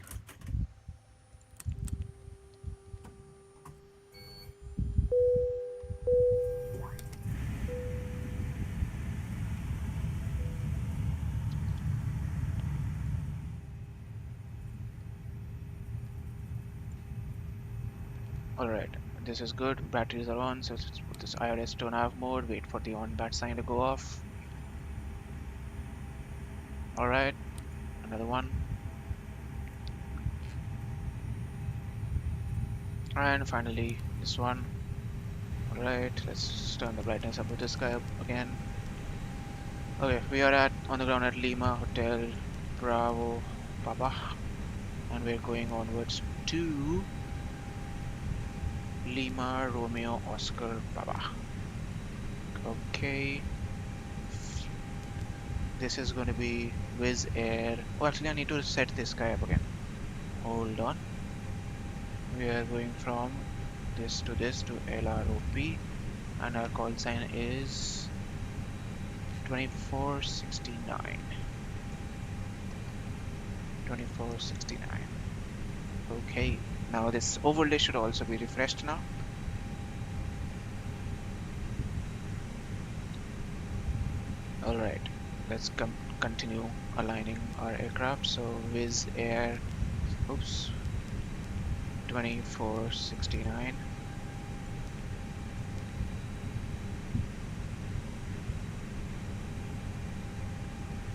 Alright, this is good. Batteries are on, so let's put this IRS to nav mode. Wait for the on bat sign to go off. Alright, another one. And finally, this one. Alright, let's turn the brightness up with this guy up again. Okay, we are on the ground at Lima Hotel Bravo Papa, and we're going onwards to Lima Romeo Oscar Papa. Okay, this is going to be Wizz Air. Oh, actually, I need to set this guy up again. Hold on. We are going from this to LROP, and our call sign is 2469. 2469. Okay, now this overlay should also be refreshed now. Alright, let's continue aligning our aircraft. So Wizz Air, oops, 2469.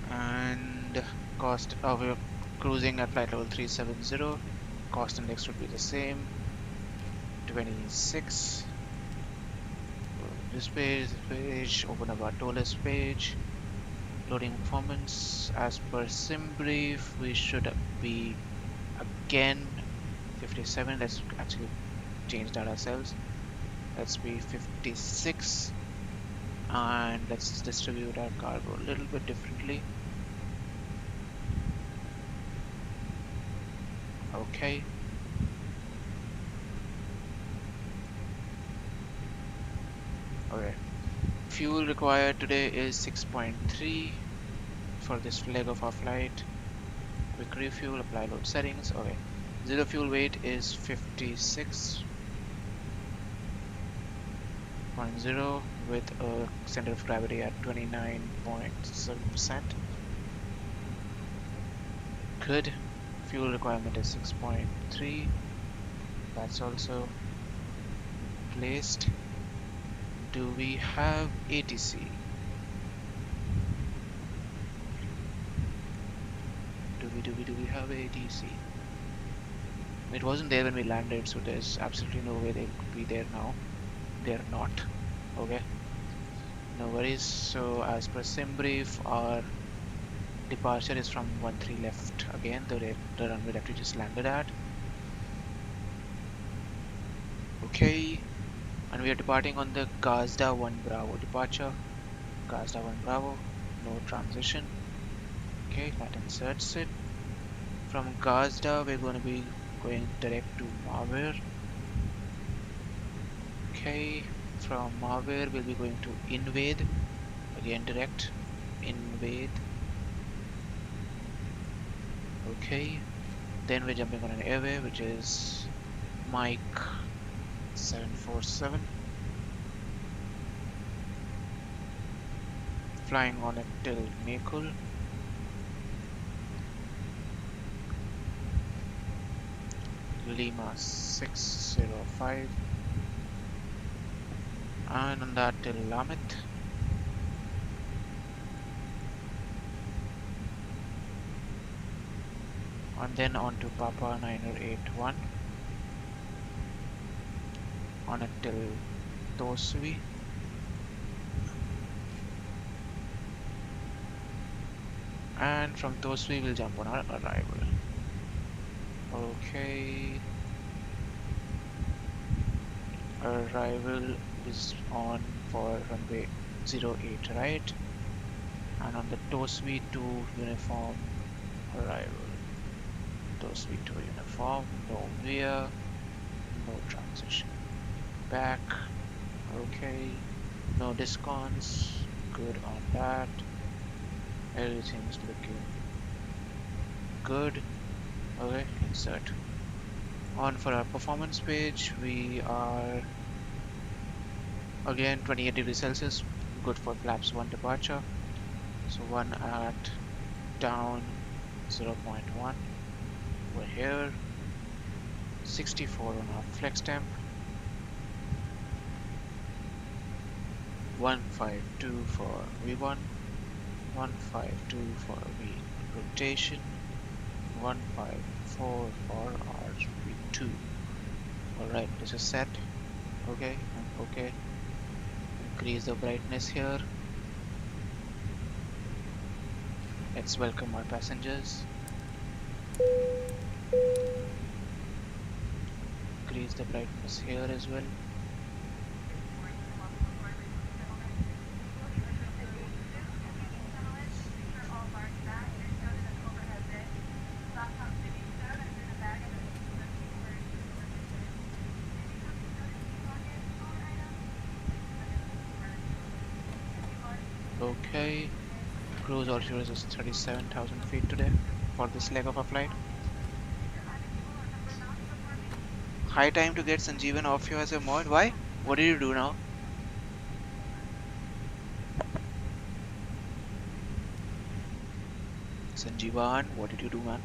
And cost of we're cruising at flight level 370. Cost index would be the same, 26. This page, open up our Toliss page. Loading performance as per sim brief, we should be again 57. Let's actually change that ourselves. Let's be 56, and let's distribute our cargo a little bit differently. Okay. Okay. Fuel required today is 6.3 for this leg of our flight. Quick refuel, apply load settings. Okay. Zero fuel weight is 56.0 with a center of gravity at 29.7%. Good. Fuel requirement is 6.3. That's also placed. Do we have ATC? Do we have ATC? It wasn't there when we landed, so there's absolutely no way they could be there now. They're not. Okay. No worries. So as per sim brief, our departure is from 13 left again, the runway that we just landed at. Okay. And we are departing on the Gazda 1 Bravo departure. Gazda 1 Bravo, no transition. Okay, that inserts it. From Gazda, we're going to be going direct to Mawir. Okay, from Mawir, we'll be going to Invade. Again, direct. Invade. Okay, then we're jumping on an airway, which is Mike 747. Flying on it till Mekul. Lima 605. And on that till Lamit. And then on to Papa 981. On it till Tosui. And from Tosui we'll jump on our arrival. Okay. Arrival is on for runway 08, right? And on the Tosui 2 uniform arrival. Tosui 2 uniform, no veer, no transition. Back, okay. No discons, good on that. Everything's looking good. Okay, insert. On for our performance page, we are again 28 degrees Celsius, good for flaps 1 departure. So 1 at down 0.1 over here. 64 on our flex temp. 152 for V1. 152 for V rotation. 154 for our V2. Alright, this is set. Okay, okay. Increase the brightness here. Let's welcome our passengers. Increase the brightness here as well. Okay. Cruise altitude is 37,000 feet today for this leg of a flight. High time to get Sanjeevan off you as a mod. Why? What did you do now? Sanjeevan, what did you do, man?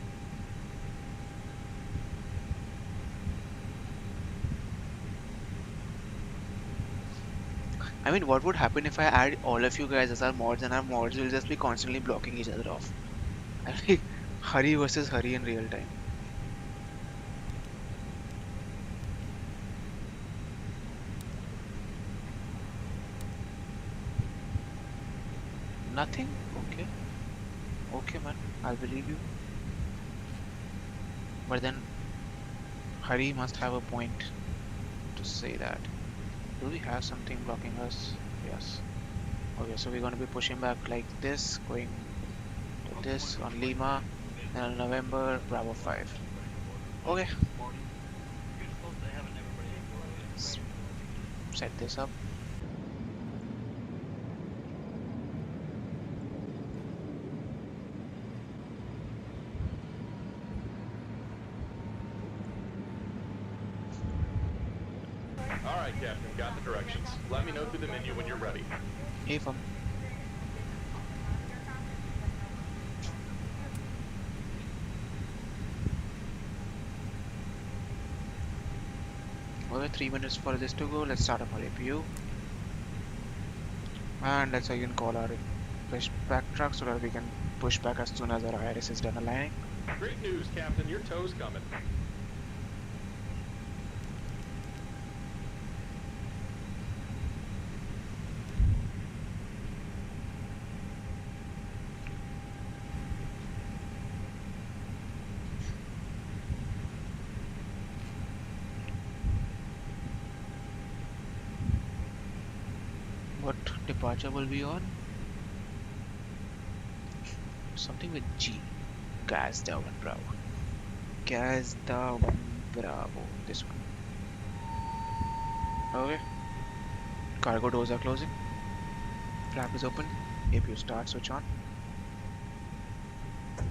I mean, what would happen if I add all of you guys as our mods and our mods will just be constantly blocking each other off? I mean, Hari versus Hari in real time. Nothing? Okay. Okay, man. I'll believe you. But then, Hari must have a point to say that. Do we have something blocking us? Yes. Okay, so we're going to be pushing back like this, going to this on Lima, and on November, Bravo 5. Okay. Let's set this up. Alright, Captain, got the directions. Let me know through the menu when you're ready. Hey, fam. Okay, 3 minutes for this to go. Let's start up our APU. And let's again call our pushback truck so that we can push back as soon as our IRS is done aligning. Great news, Captain. Your tow's coming. What departure will be on? Something with G. Gazda 1 Bravo. Gazda 1 Bravo. This one. Okay. Cargo doors are closing. Flap is open. APU start, switch on.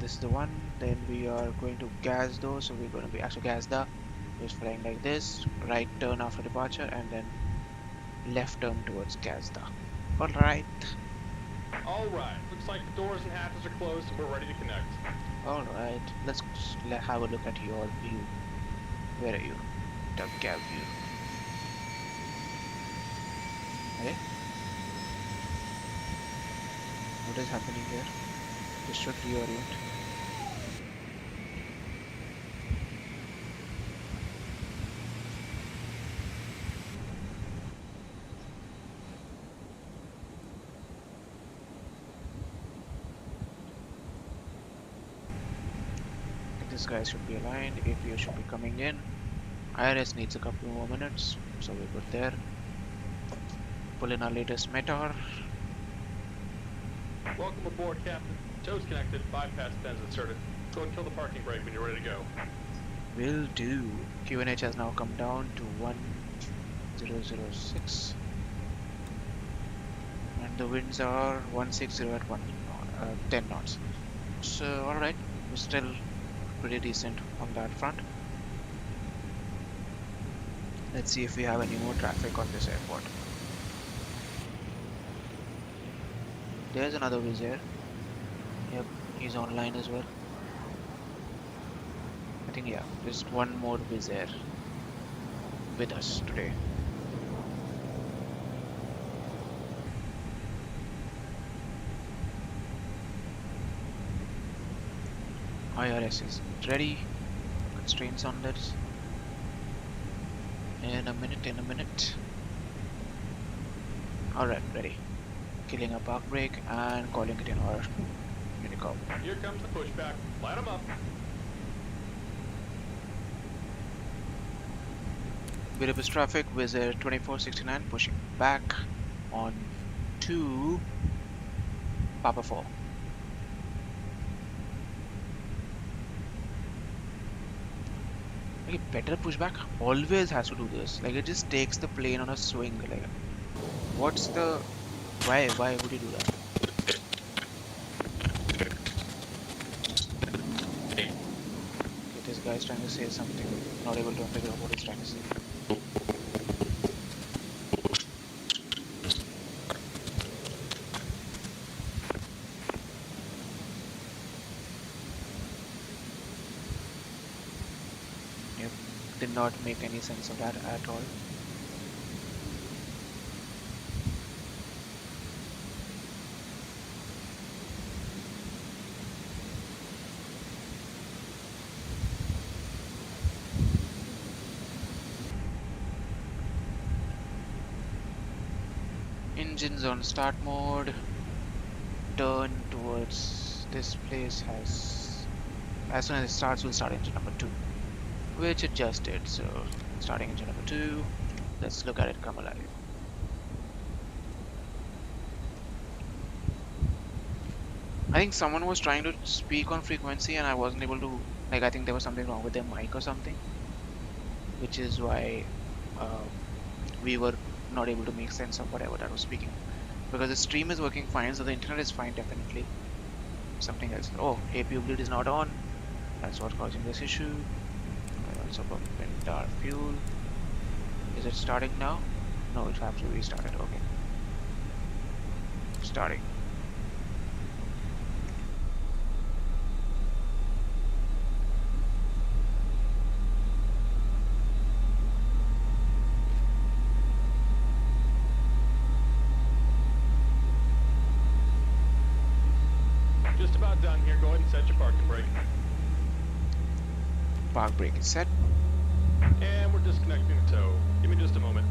This is the one. Then we are going to Gazda. So we're going to be actually Gazda. Just flying like this. Right turn after departure and then left turn towards Gazda. Alright. Alright, looks like the doors and hatches are closed and we're ready to connect. Alright. Let's have a look at your view. Where are you? The cab view. Hey? What is happening here? This should reorient. This guy should be aligned, APU should be coming in. IRS needs a couple more minutes, so we're good there. Pull in our latest Meteor. Welcome aboard, Captain. Tow's connected, bypass pens inserted. Go and kill the parking brake when you're ready to go. Will do. QNH has now come down to 1006. And the winds are 160 at 10 knots. So, alright, we're still pretty decent on that front. Let's see if we have any more traffic on this airport. There's another Wizz Air. Yep, he's online as well. I think, yeah, just one more Wizz Air with us today. IRS is ready. Constraints on this. In a minute. Alright, ready. Killing a park brake and calling it in our Unicom. Here comes the pushback. Light 'em up. Budapest traffic, Wizz Air 2469 pushing back on to Papa 4. Like better pushback always has to do this. Like it just takes the plane on a swing. Like what's the why would you do that? guy is trying to say something. Not able to figure out what he's trying to say. Yep, did not make any sense of that at all. Engines on start mode. Turn towards this place has. As soon as it starts, we'll start engine number 2, which it just did. So, starting engine number 2. Let's look at it come alive. I think someone was trying to speak on frequency and I wasn't able to. Like, I think there was something wrong with their mic or something, which is why we were not able to make sense of whatever that was speaking. Because the stream is working fine, so the internet is fine definitely. Something else. Oh, APU bleed is not on. That's what's causing this issue. I also pumped our fuel. Is it starting now? No, it has to be restarted. Okay. Starting. Just about done here. Go ahead and set your parking brake. Park brake is set. And we're disconnecting the tow. Give me just a moment.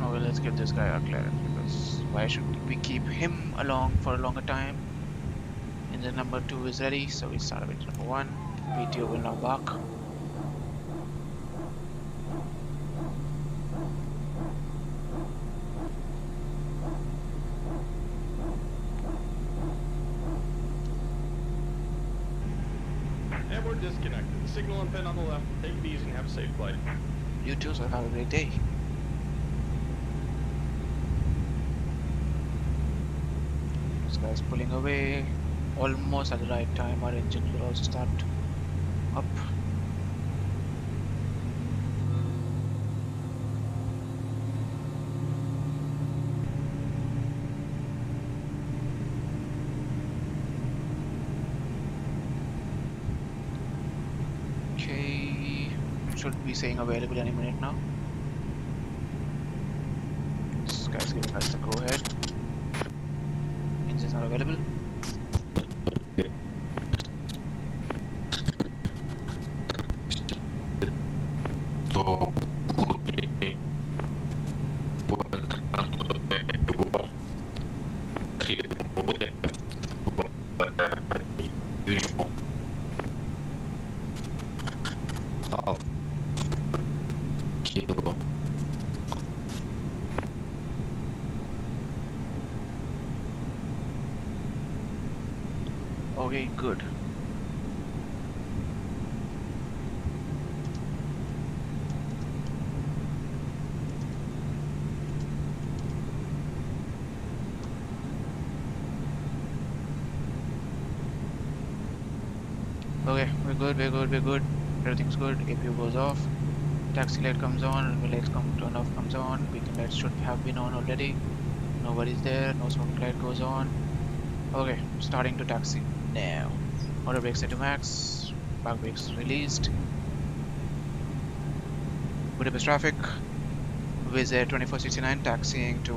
Okay, let's give this guy a clearance, because why should we keep him along for a longer time? Engine number 2 is ready, so we start with engine number 1. VTO will now bark. And we're disconnected. Signal and pin on the left. Take it easy and have a safe flight. You too, so have a great day. This guy's pulling away. Almost at the right time, our engine will also start up. Okay, should be saying available any minute now. This guy's giving us the go ahead. Engines are available. Okay, good. Okay, we're good. Everything's good. APU goes off. Taxi light comes on. Lights turn off comes on. Beacon lights should have been on already. Nobody's there. No smoke light goes on. Okay, starting to taxi now. Auto brakes set to max. Park brakes released. Budapest traffic. Wizz Air 2469 taxiing to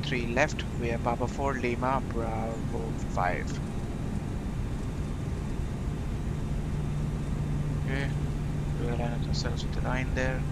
13 left via Papa 4 Lima Bravo 5. Okay, we'll align ourselves with the line there.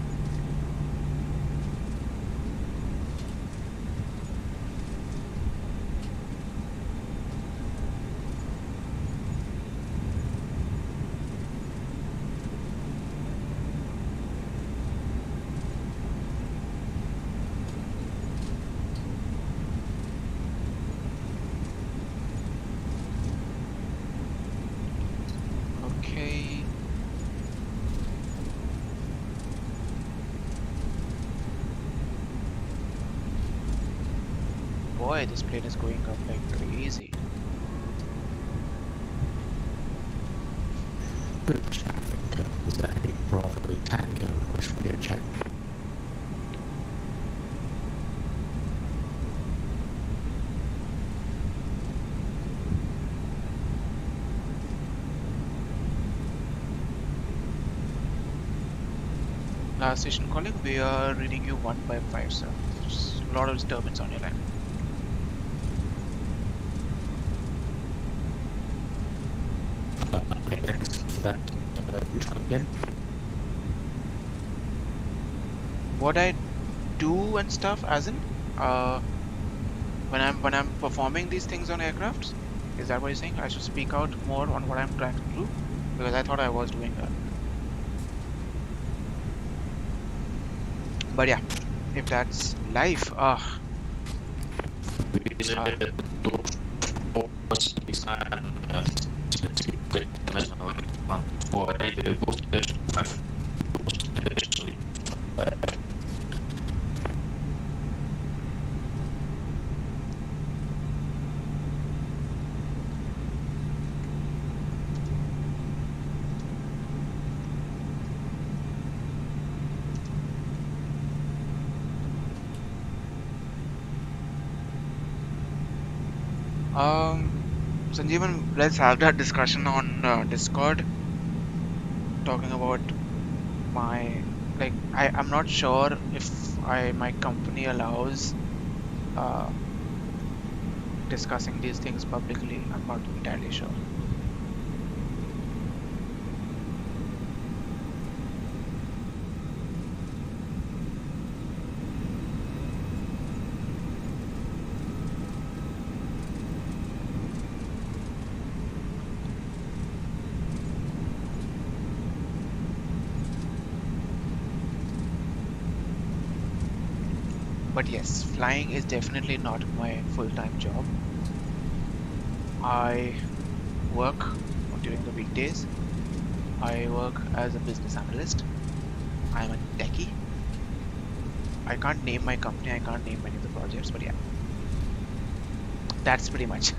boy, this plane is going up like crazy. Good traffic is a Bravo Tango with radio check. Last station calling, we are reading you 155, sir. There's a lot of disturbance on your line. Thanks for that. You try again. What I do and stuff, as in, when I'm performing these things on aircrafts, is that what you're saying? I should speak out more on what I'm trying to do, because I thought I was doing that. But yeah, if that's life, Sanjeevan, let's have that discussion on Discord, talking about my, like, I'm not sure if my company allows discussing these things publicly. I'm not entirely sure. But yes, flying is definitely not my full-time job. I work during the weekdays. I work as a business analyst. I'm a techie. I can't name my company, I can't name many of the projects, but yeah. That's pretty much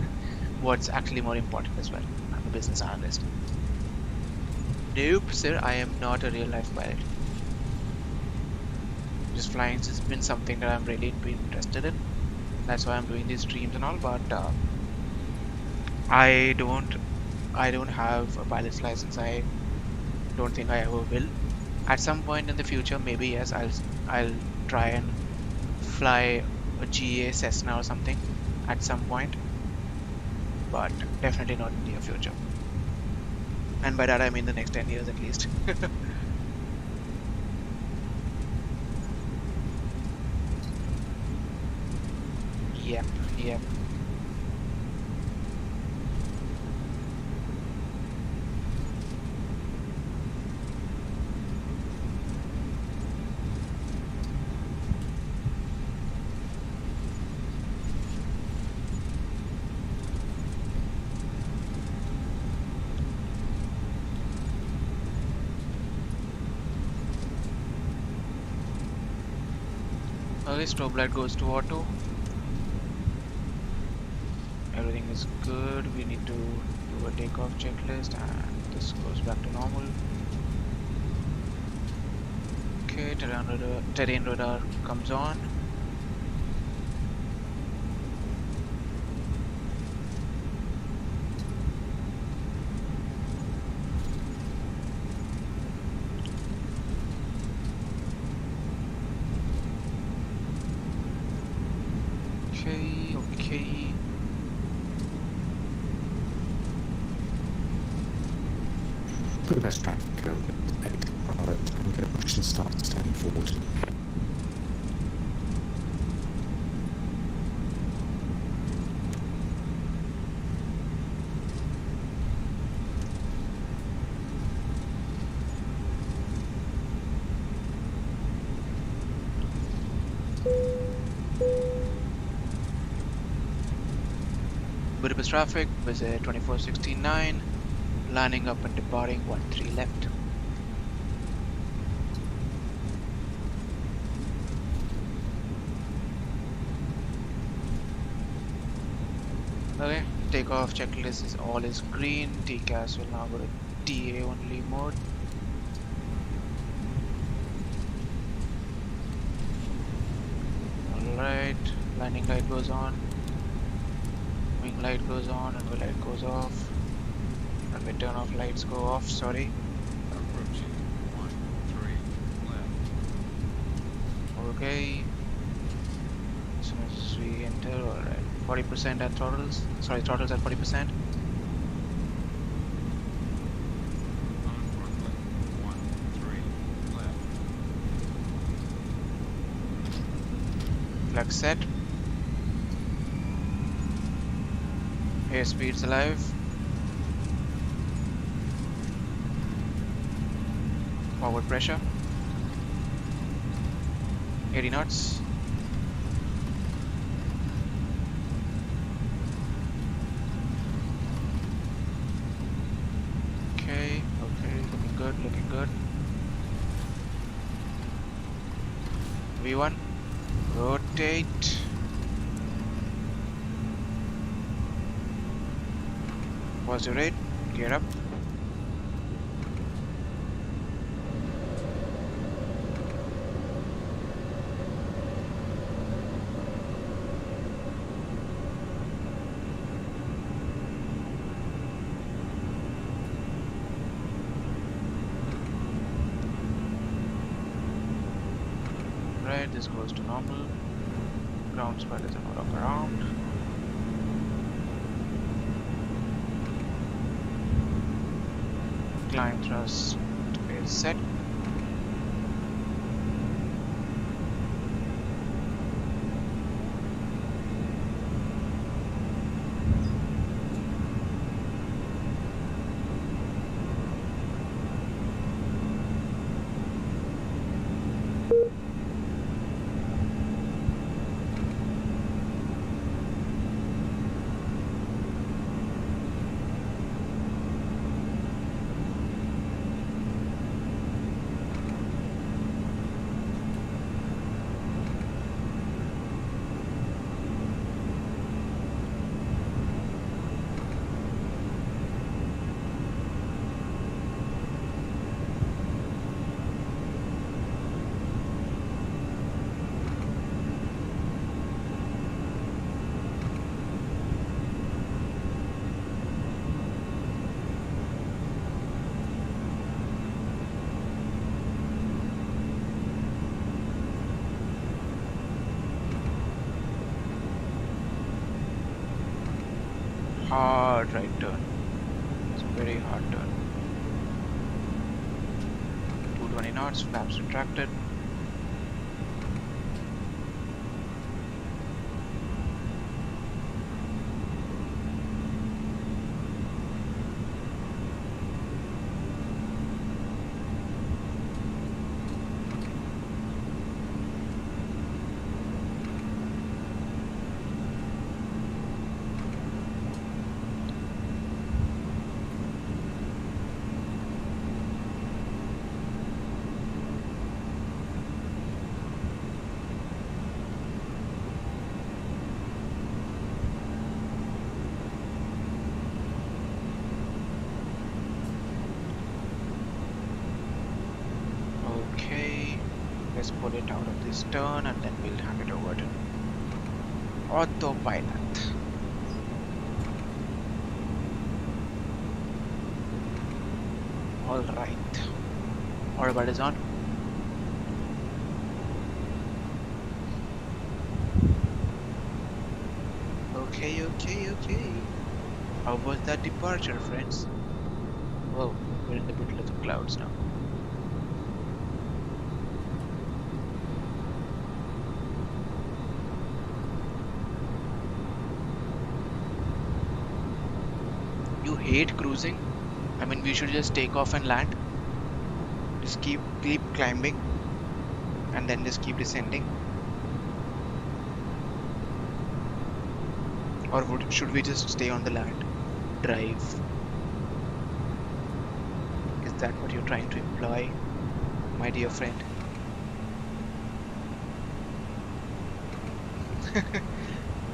what's actually more important as well. I'm a business analyst. Nope, sir, I am not a real-life pilot. Just flying has been something that I'm really been interested in. That's why I'm doing these streams and all. But I don't have a pilot's license. I don't think I ever will. At some point in the future, maybe yes, I'll try and fly a GA Cessna or something at some point. But definitely not in the near future. And by that I mean the next 10 years at least. Yep. Okay, strobe light goes to auto. Everything is good. We need to do a takeoff checklist and this goes back to normal. Okay, terrain radar comes on. Okay. Budapest traffic code 8 Bravo Tango push and start standing forward. Budapest traffic, visit 2469, lining up and departing 13 left. Takeoff checklist is all is green. TCAS will now go to TA only mode. Alright, landing light goes on. Wing light goes on and the light goes off. And the turn off lights go off, sorry. Approaching 13 left. Okay. As soon as we enter, alright. 40% at throttles. Sorry, throttles at 40%. On Brooklyn 13 left. Flag set. Airspeed's alive. Forward pressure. 80 knots. Okay, looking good, looking good. V1, rotate. Positive rate, gear up. Right, this goes to normal. Ground spread is no longer around. Climb thrust is set. Hard right turn. It's a very hard turn. 220 knots, flaps retracted. Let's pull it out of this turn and then we'll hand it over to autopilot. Alright. Autopilot is on. Okay. How was that departure, friends? Whoa, we're in the middle of the clouds now. You hate cruising? I mean, we should just take off and land. Just keep climbing and then just keep descending. Or should we just stay on the land? Drive. Is that what you're trying to imply, my dear friend?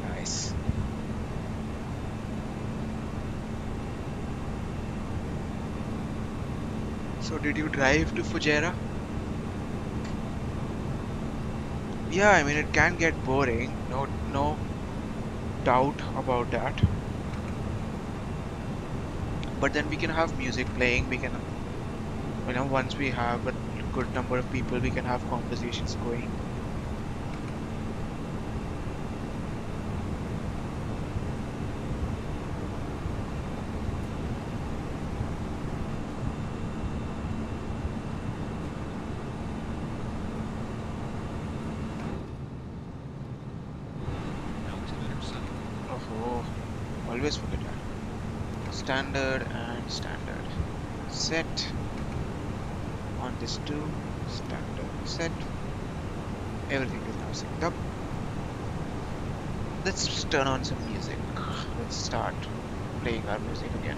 Nice. So did you drive to Fujairah? Yeah, I mean it can get boring. No doubt about that. But then we can have music playing. We can, once we have a good number of people, we can have conversations going. Altimeter setting. Oh, always forget that. Standard and standard. Set on this too. Standard set. Everything is now synced up. Let's turn on some music. Let's start playing our music again.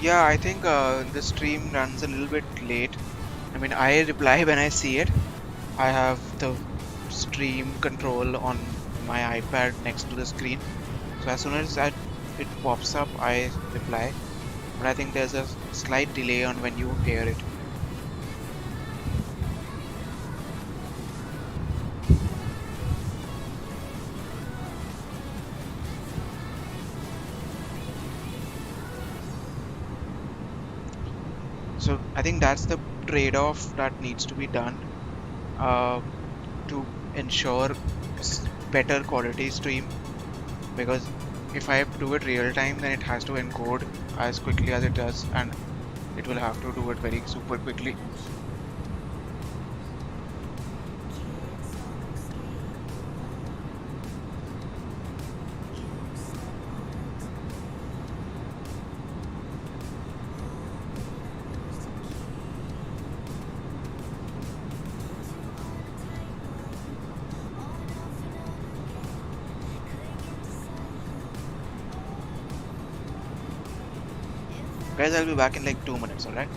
Yeah, I think the stream runs a little bit late. I mean, I reply when I see it. I have the stream control on my iPad next to the screen. So as soon as it pops up, I reply. But I think there's a slight delay on when you hear it. So I think that's the trade-off that needs to be done to ensure better quality stream, because if I have to do it real time, then it has to encode as quickly as it does, and it will have to do it very super quickly. Guys, I'll be back in like 2 minutes, alright?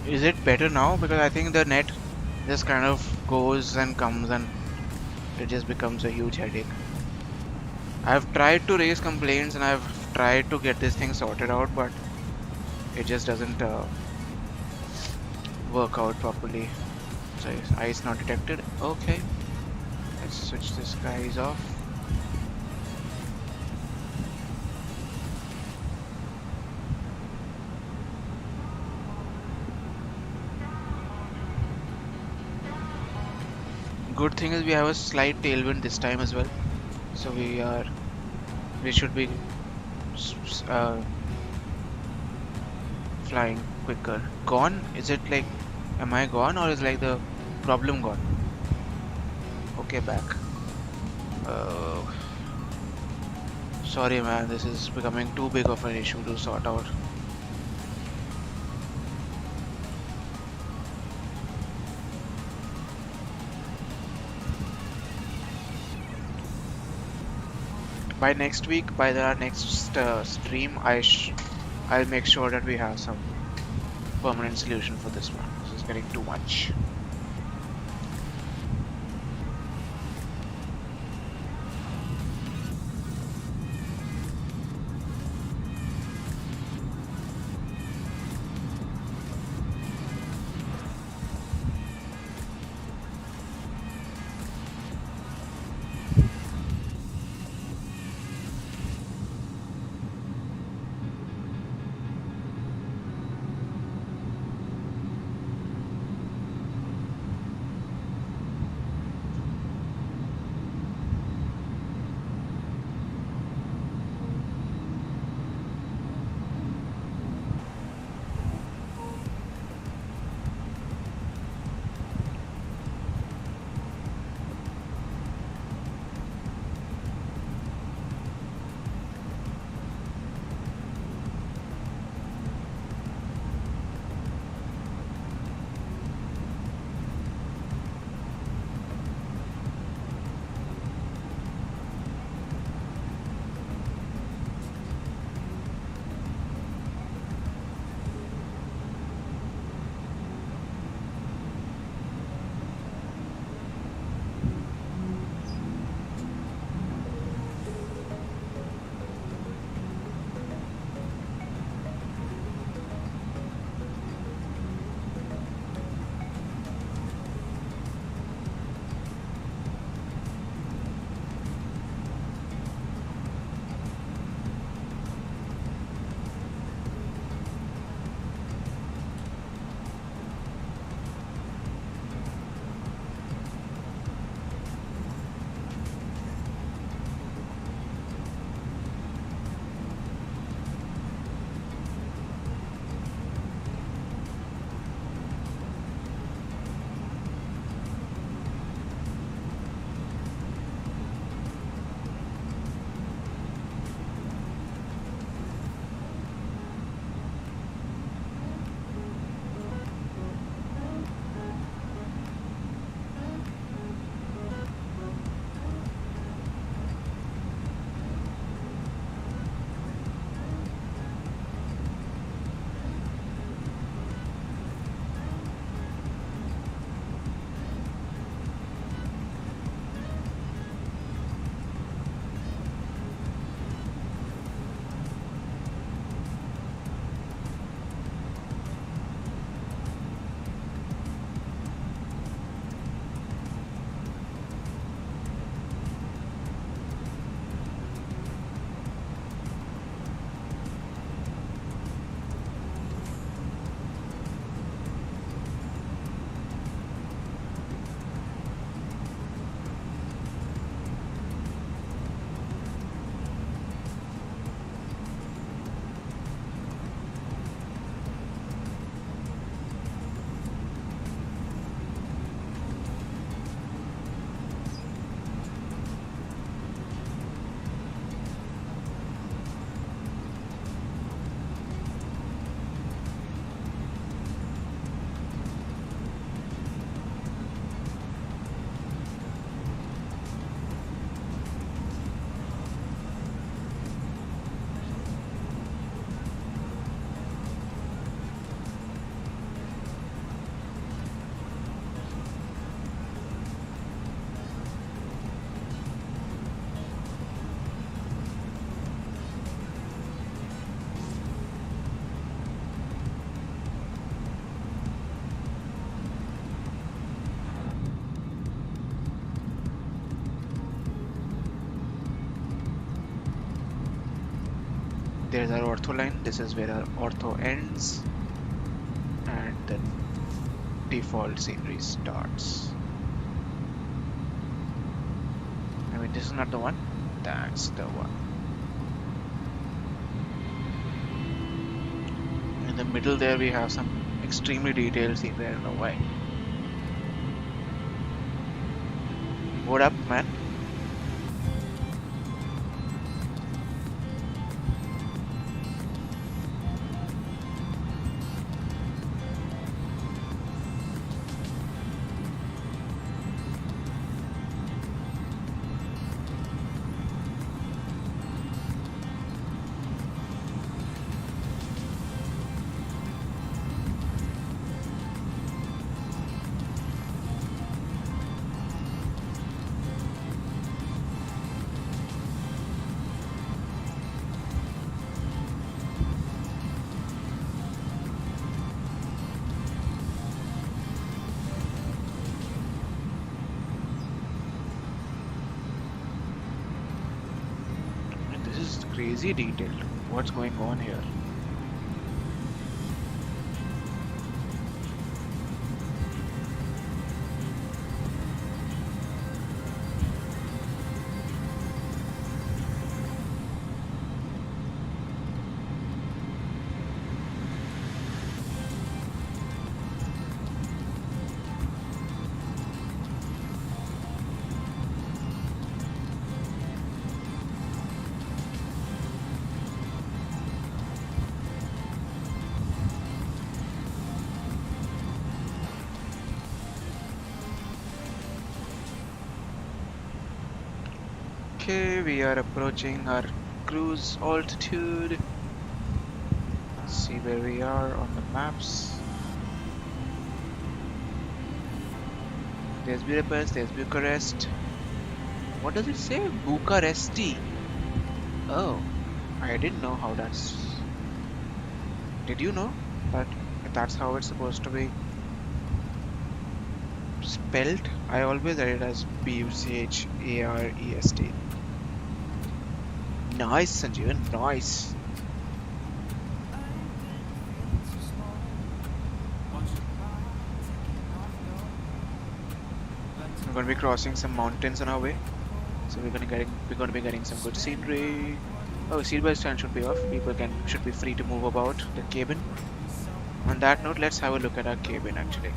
Is it better now? Because I think the net just kind of goes and comes and it just becomes a huge headache. I've tried to raise complaints and I've tried to get this thing sorted out, but it just doesn't work out properly. So ice not detected. Okay, let's switch this guys off. Good thing is we have a slight tailwind this time as well, so we should be flying quicker. Gone? Is it like, am I gone or is like the problem gone? Okay, back. Sorry man, this is becoming too big of an issue to sort out. By next week, by our next stream, I'll make sure that we have some permanent solution for this one. This is getting too much. There's our ortho line. This is where our ortho ends, and the default scenery starts. I mean, this is not the one. That's the one. In the middle there, we have some extremely detailed scenery. I don't know why. What up, man? Crazy detailed. What's going on here? Okay, we are approaching our cruise altitude. Let's see where we are on the maps. There's Budapest, there's Bucharest. What does it say? Bucharesti. Oh, I didn't know how that's... Did you know that that's how it's supposed to be spelled? I always read it as Bucharest. Nice, Sanjeevan, nice. We're going to be crossing some mountains on our way, so we're going to be getting some good scenery. Oh, seatbelt stand should be off. People should be free to move about the cabin. On that note, let's have a look at our cabin actually.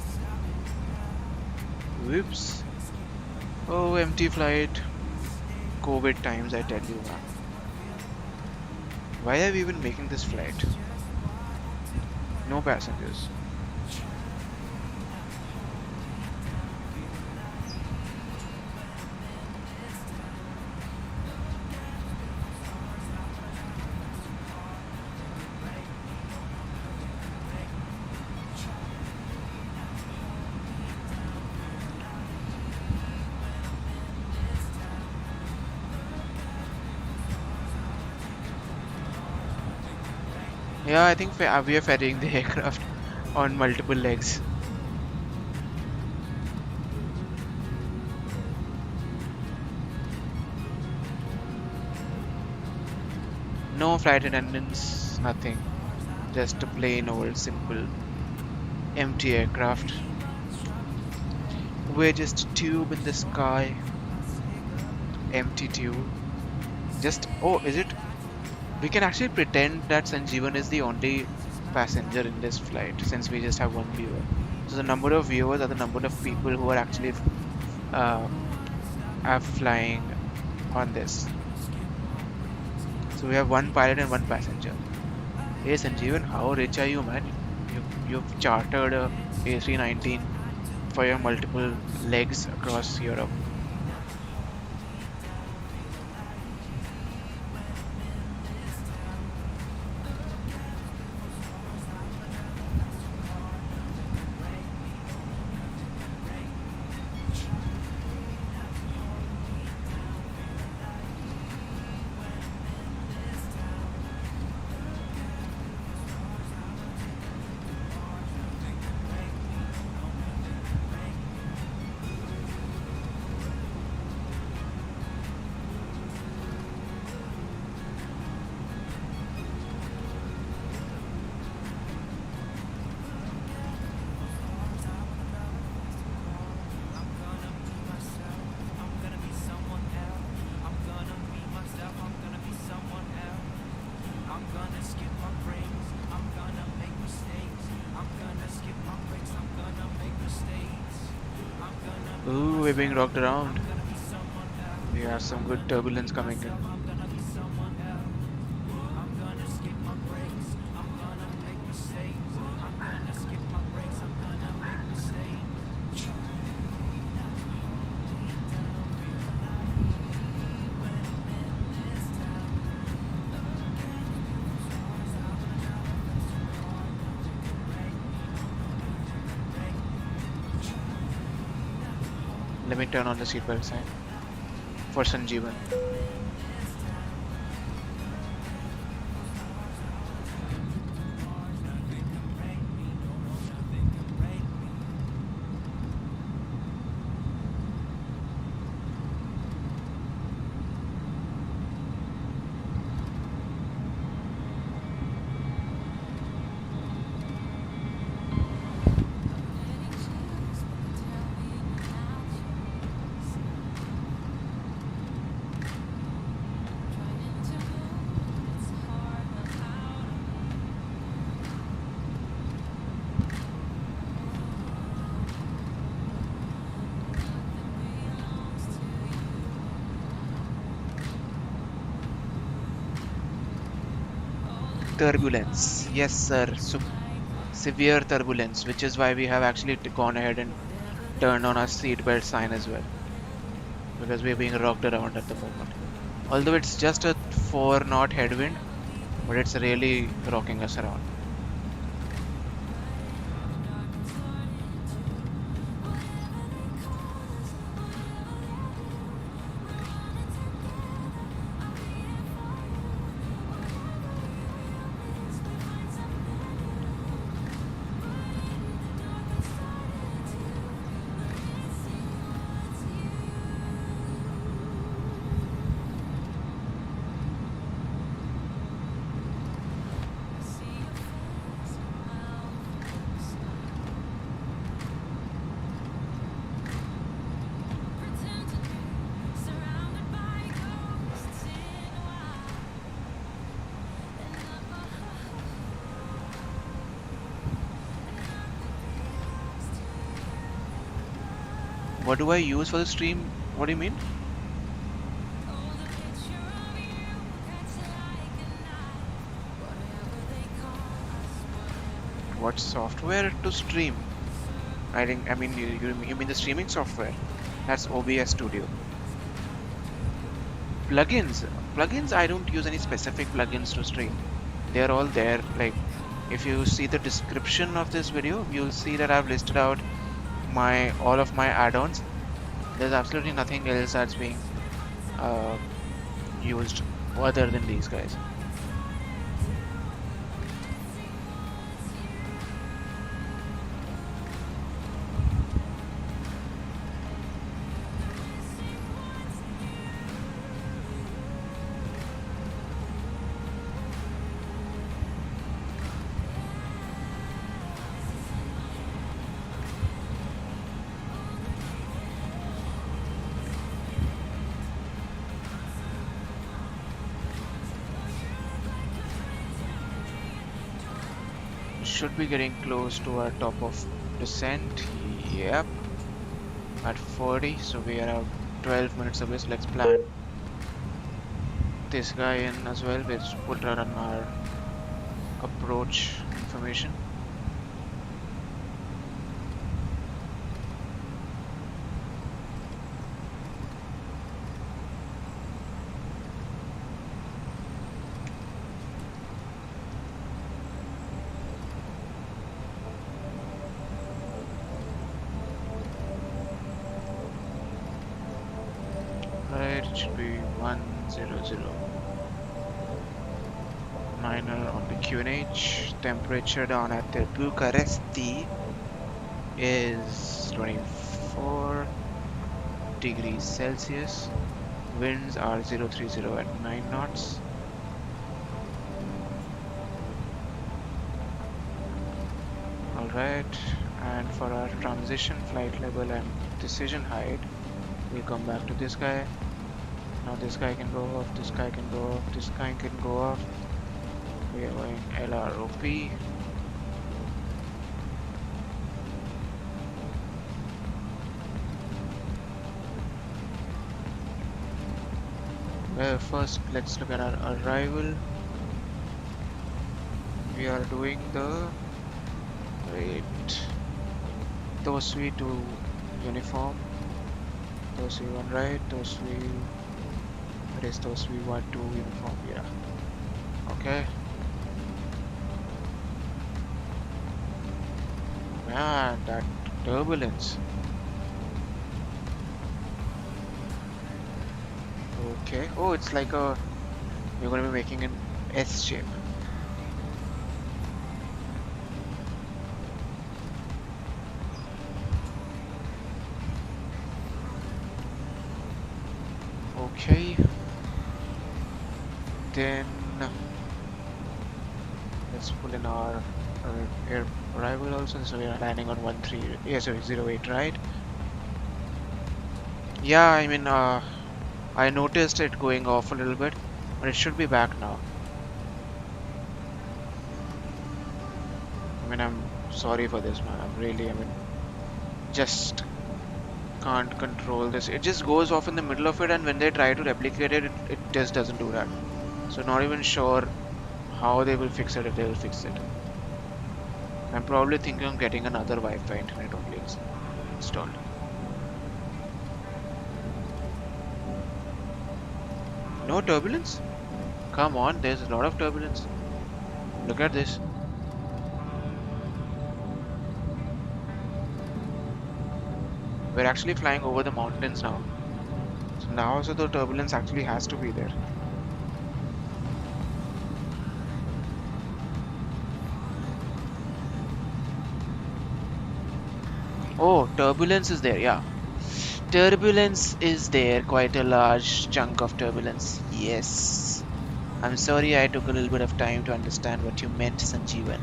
Whoops. Oh, empty flight. COVID times, I tell you, man. Why are we even making this flight? No passengers. Yeah, I think we are ferrying the aircraft on multiple legs. No flight attendants, nothing. Just a plain old simple empty aircraft. We're just a tube in the sky. Empty tube. Just, oh, is it? We can actually pretend that Sanjeevan is the only passenger in this flight since we just have one viewer. So the number of viewers are the number of people who are actually are flying on this. So we have one pilot and one passenger. Hey Sanjeevan, how rich are you, man? You've chartered a A319 for your multiple legs across Europe. Ooh, we're being rocked around. We have some good turbulence coming in. Let me turn on the seatbelt sign for Sanjeevan. Turbulence. Yes, sir. Severe turbulence, which is why we have actually gone ahead and turned on our seatbelt sign as well. Because we're being rocked around at the moment. Although it's just a 4 knot headwind, but it's really rocking us around. What do I use for the stream? What do you mean? What software to stream? I mean you mean the streaming software? That's OBS Studio. Plugins, I don't use any specific plugins to stream. They're all there. Like, if you see the description of this video, you'll see that I've listed out all of my add-ons. There's absolutely nothing else that's being used other than these guys. Should be getting close to our top of descent. Yep, at 40, so we are out 12 minutes away. So let's plan this guy in as well. We'll put on our approach information. Right, it should be 100. Minor on the QNH. Temperature down at the Bucharest is 24 degrees Celsius. Winds are 030 at 9 knots. Alright, and for our transition flight level and decision height, we'll come back to this guy. Now this guy can go off, this guy can go off, this guy can go off. We are going LROP. First, let's look at our arrival. We are doing the wait. Tosui to uniform. Tosui 1 right. Tosui. It is Tosui 1 to uniform. Yeah. Okay. Man, that turbulence. Okay. Oh, it's like a. We're going to be making an S shape. Okay. Then let's pull in our air arrival also. So we are landing on 13. Yeah, sorry, 08, right? Yeah, I mean, I noticed it going off a little bit, but it should be back now. I mean, I'm sorry for this, man. I'm really, I mean, just can't control this. It just goes off in the middle of it, and when they try to replicate it, it just doesn't do that. So not even sure how they will fix it if they will fix it. I'm probably thinking of getting another Wi-Fi internet only installed. No turbulence? Come on, there's a lot of turbulence. Look at this. We're actually flying over the mountains now. So now also the turbulence actually has to be there. Oh, turbulence is there, yeah. Turbulence is there, quite a large chunk of turbulence. Yes. I'm sorry I took a little bit of time to understand what you meant, Sanjeevan.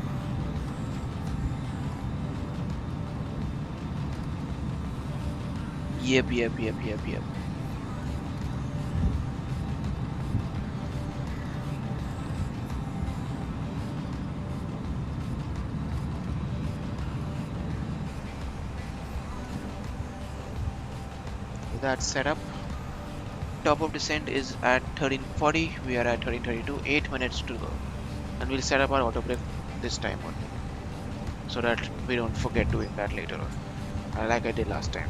Yep. That's set up. Top of descent is at 1340. We are at 1332. 8 minutes to go. And we'll set up our auto brake this time only, so that we don't forget doing that later on, like I did last time.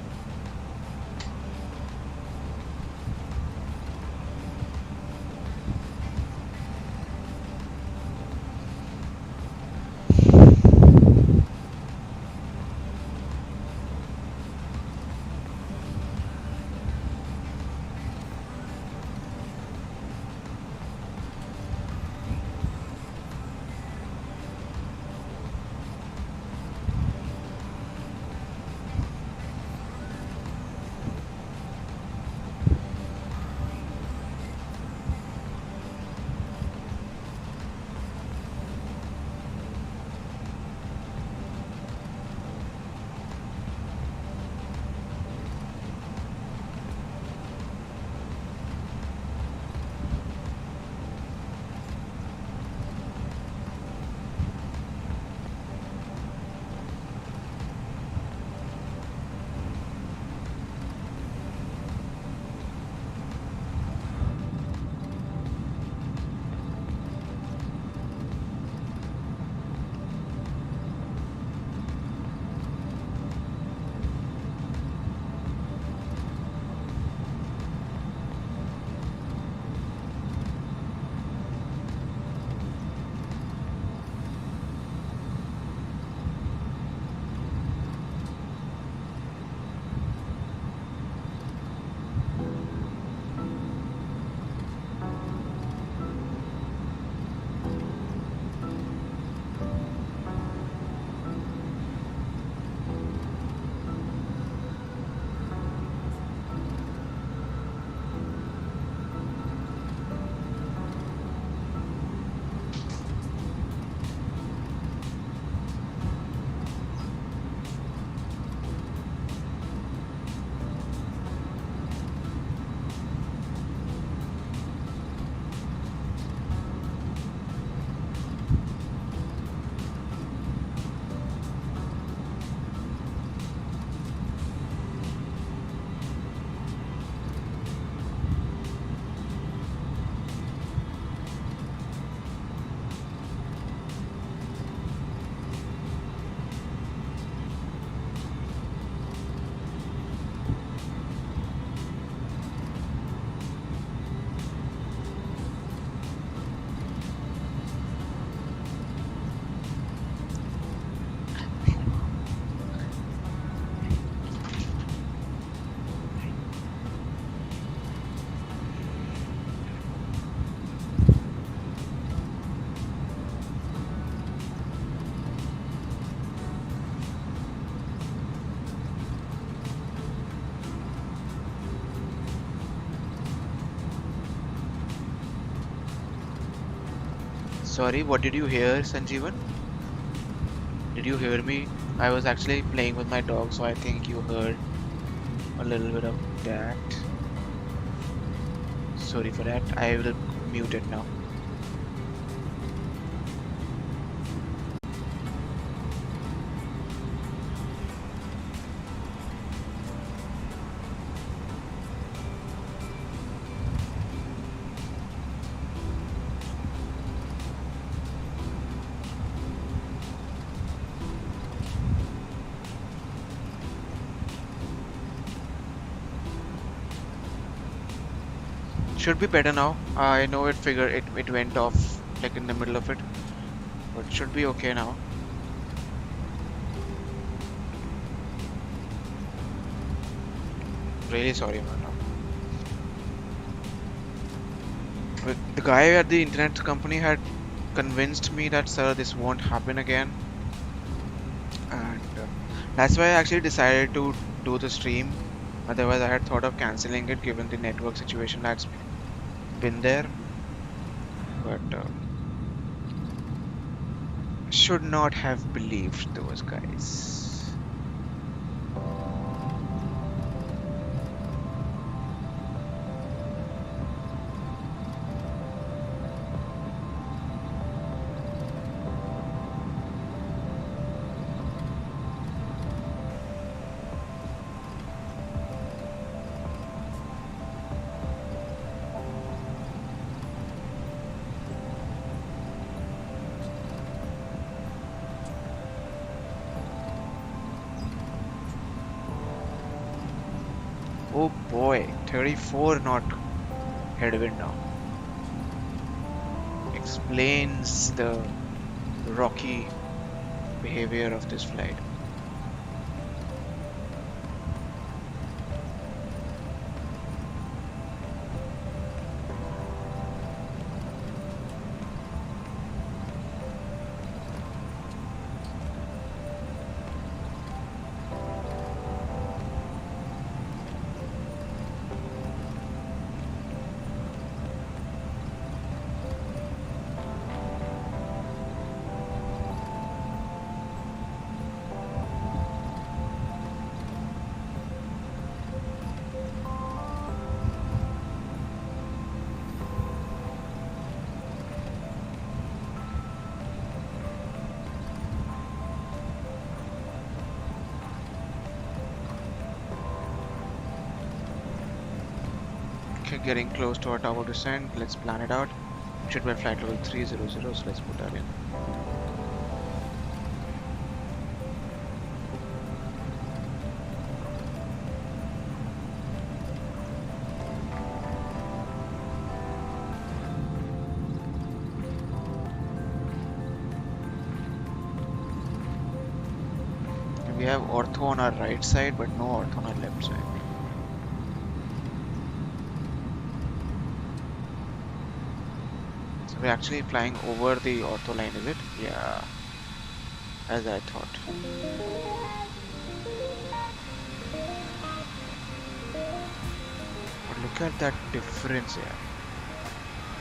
Sorry, what did you hear, Sanjeevan? Did you hear me? I was actually playing with my dog, so I think you heard a little bit of that. Sorry for that. I will mute it now. Should be better now. I know it went off like in the middle of it, but it should be okay now. Really sorry about that. But the guy at the internet company had convinced me that, sir, this won't happen again, and that's why I actually decided to do the stream. Otherwise, I had thought of cancelling it given the network situation that's been there, but should not have believed those guys. Oh boy, 34 knot headwind now. Explains the rocky behavior of this flight. Okay, getting close to our tower descent. Let's plan it out. Should be at flight level 300, so let's put that in. We have ortho on our right side, but no ortho on our left side. So we're actually flying over the ortho line, is it? Yeah, as I thought. But look at that difference here.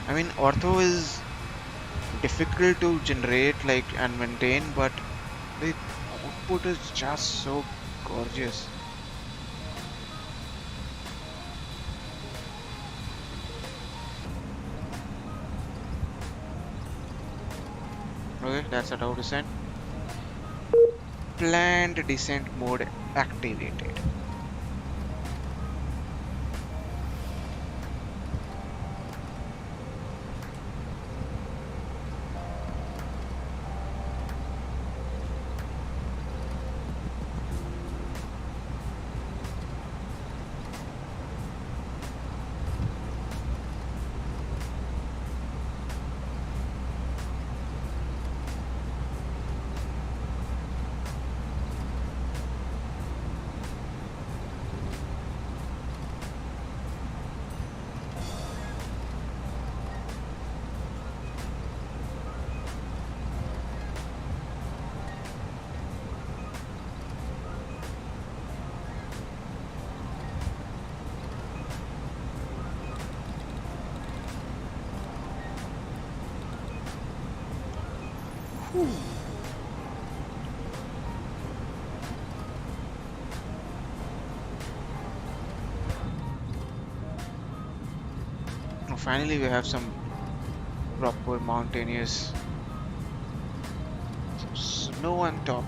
I mean, ortho is difficult to generate and maintain, but the output is just so gorgeous. Okay, that's our descent. Planned descent mode activated. Finally, we have some proper mountainous snow on top.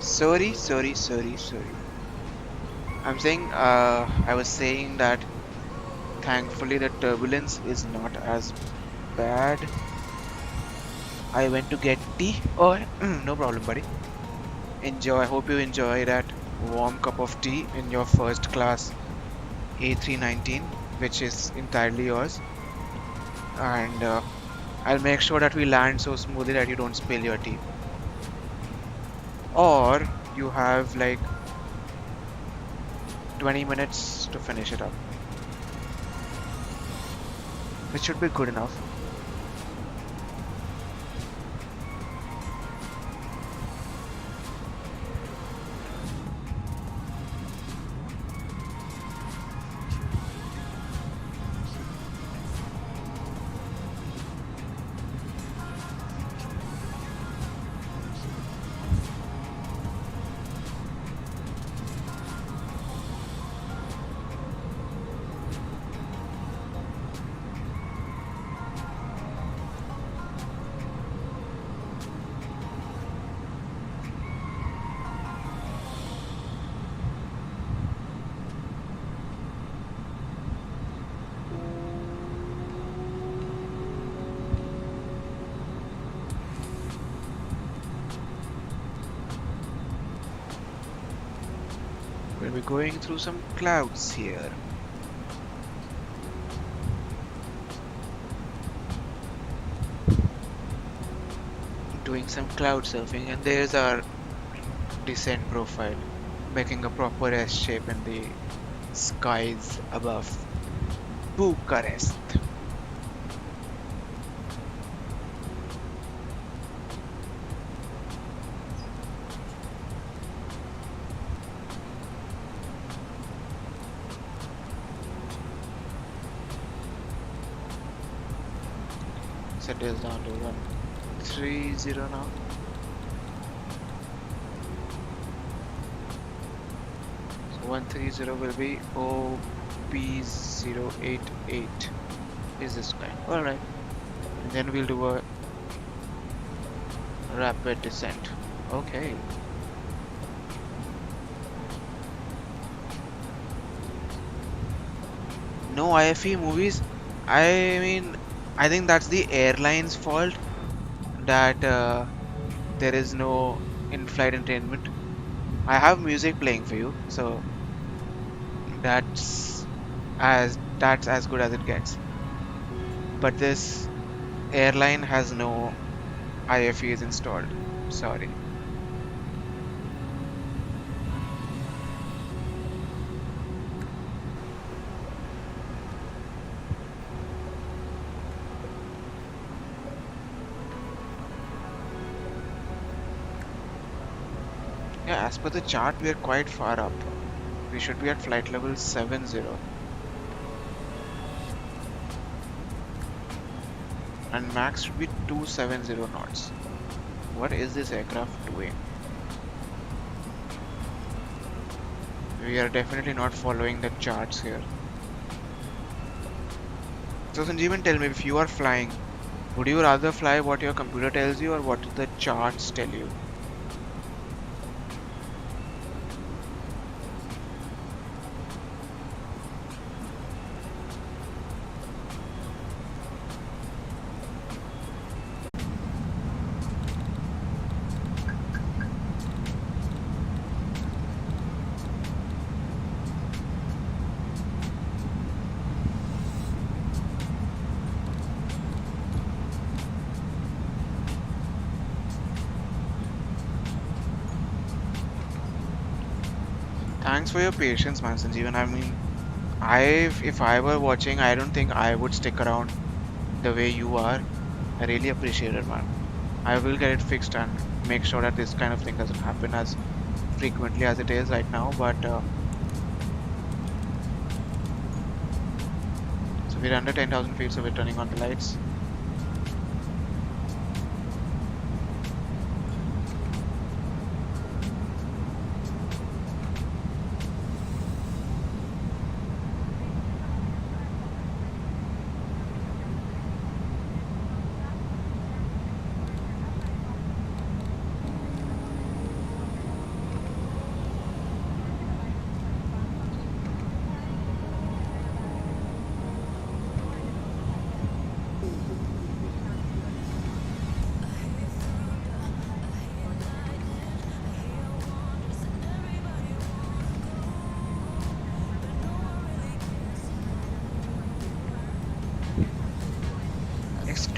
Sorry. I'm saying, I was saying that thankfully the turbulence is not as bad. I went to get tea. Oh, no problem, buddy. Enjoy. Hope you enjoy that warm cup of tea in your first class A319, which is entirely yours. And I'll make sure that we land so smoothly that you don't spill your tea. Or you have like 20 minutes to finish it up, which should be good enough. We'll be going through some clouds here. Doing some cloud surfing, and there's our descent profile, making a proper S shape in the skies above Bucharest. Set this down to 130 now. So 130 will be OP088 is this guy. Alright. And then we'll do a rapid descent. Okay. No IFE movies. I mean, I think that's the airline's fault that there is no in-flight entertainment. I have music playing for you, so that's as good as it gets. But this airline has no IFEs installed. Sorry. Yeah, as per the chart, we are quite far up. We should be at flight level 70. And max should be 270 knots. What is this aircraft doing? We are definitely not following the charts here. So Sanjeevan, tell me, if you are flying, would you rather fly what your computer tells you or what the charts tell you? Thanks for your patience, man, Sanjeevan. I mean, if I were watching, I don't think I would stick around the way you are. I really appreciate it, man. I will get it fixed and make sure that this kind of thing doesn't happen as frequently as it is right now. But so we're under 10,000 feet, so we're turning on the lights.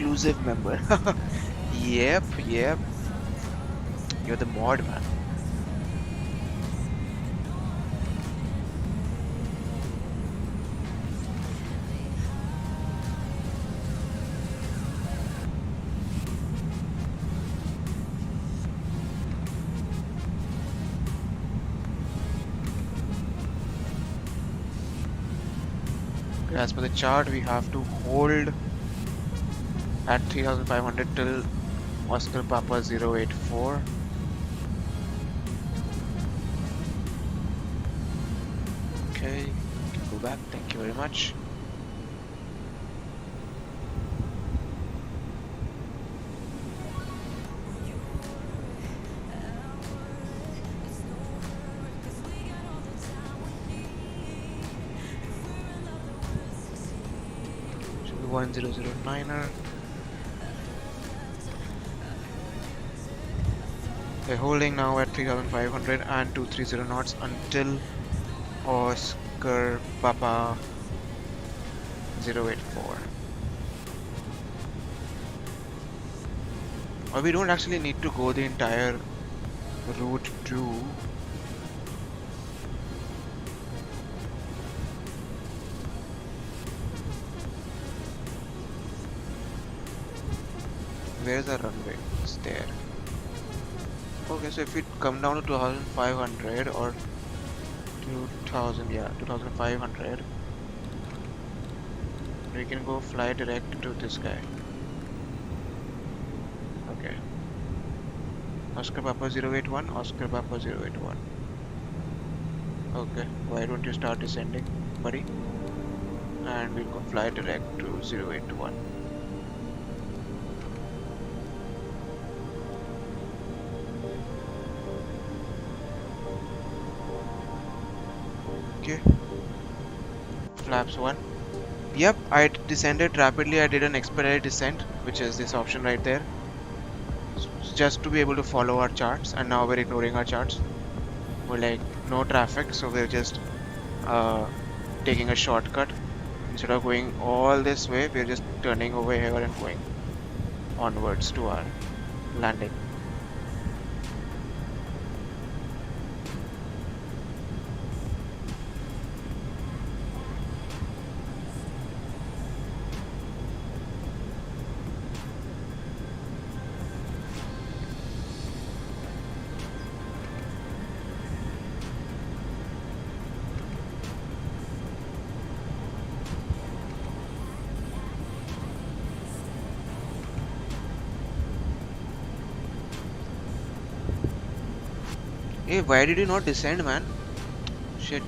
exclusive member. Yep, yep. You're the mod, man. As per the chart, we have to hold at 3500 till Oscar Papa 084. Okay, go back. Thank you very much. Should be 1009er. We're holding now at 3500 and 230 knots until Oscar Papa 084. Or we don't actually need to go the entire route to where's the runway? It's there. Okay, so if we come down to 2500 or 2000, yeah, 2500, we can go fly direct to this guy. Okay. Oscar Papa 081, Oscar Papa 081. Okay, why don't you start descending, buddy? And we'll go fly direct to 081. Okay. Flaps 1. Yep, I descended rapidly. I did an expedited descent, which is this option right there. Just to be able to follow our charts, and now we're ignoring our charts. We're like, no traffic, so we're just taking a shortcut. Instead of going all this way, we're just turning over here and going onwards to our landing. Hey, why did you not descend, man? Shit.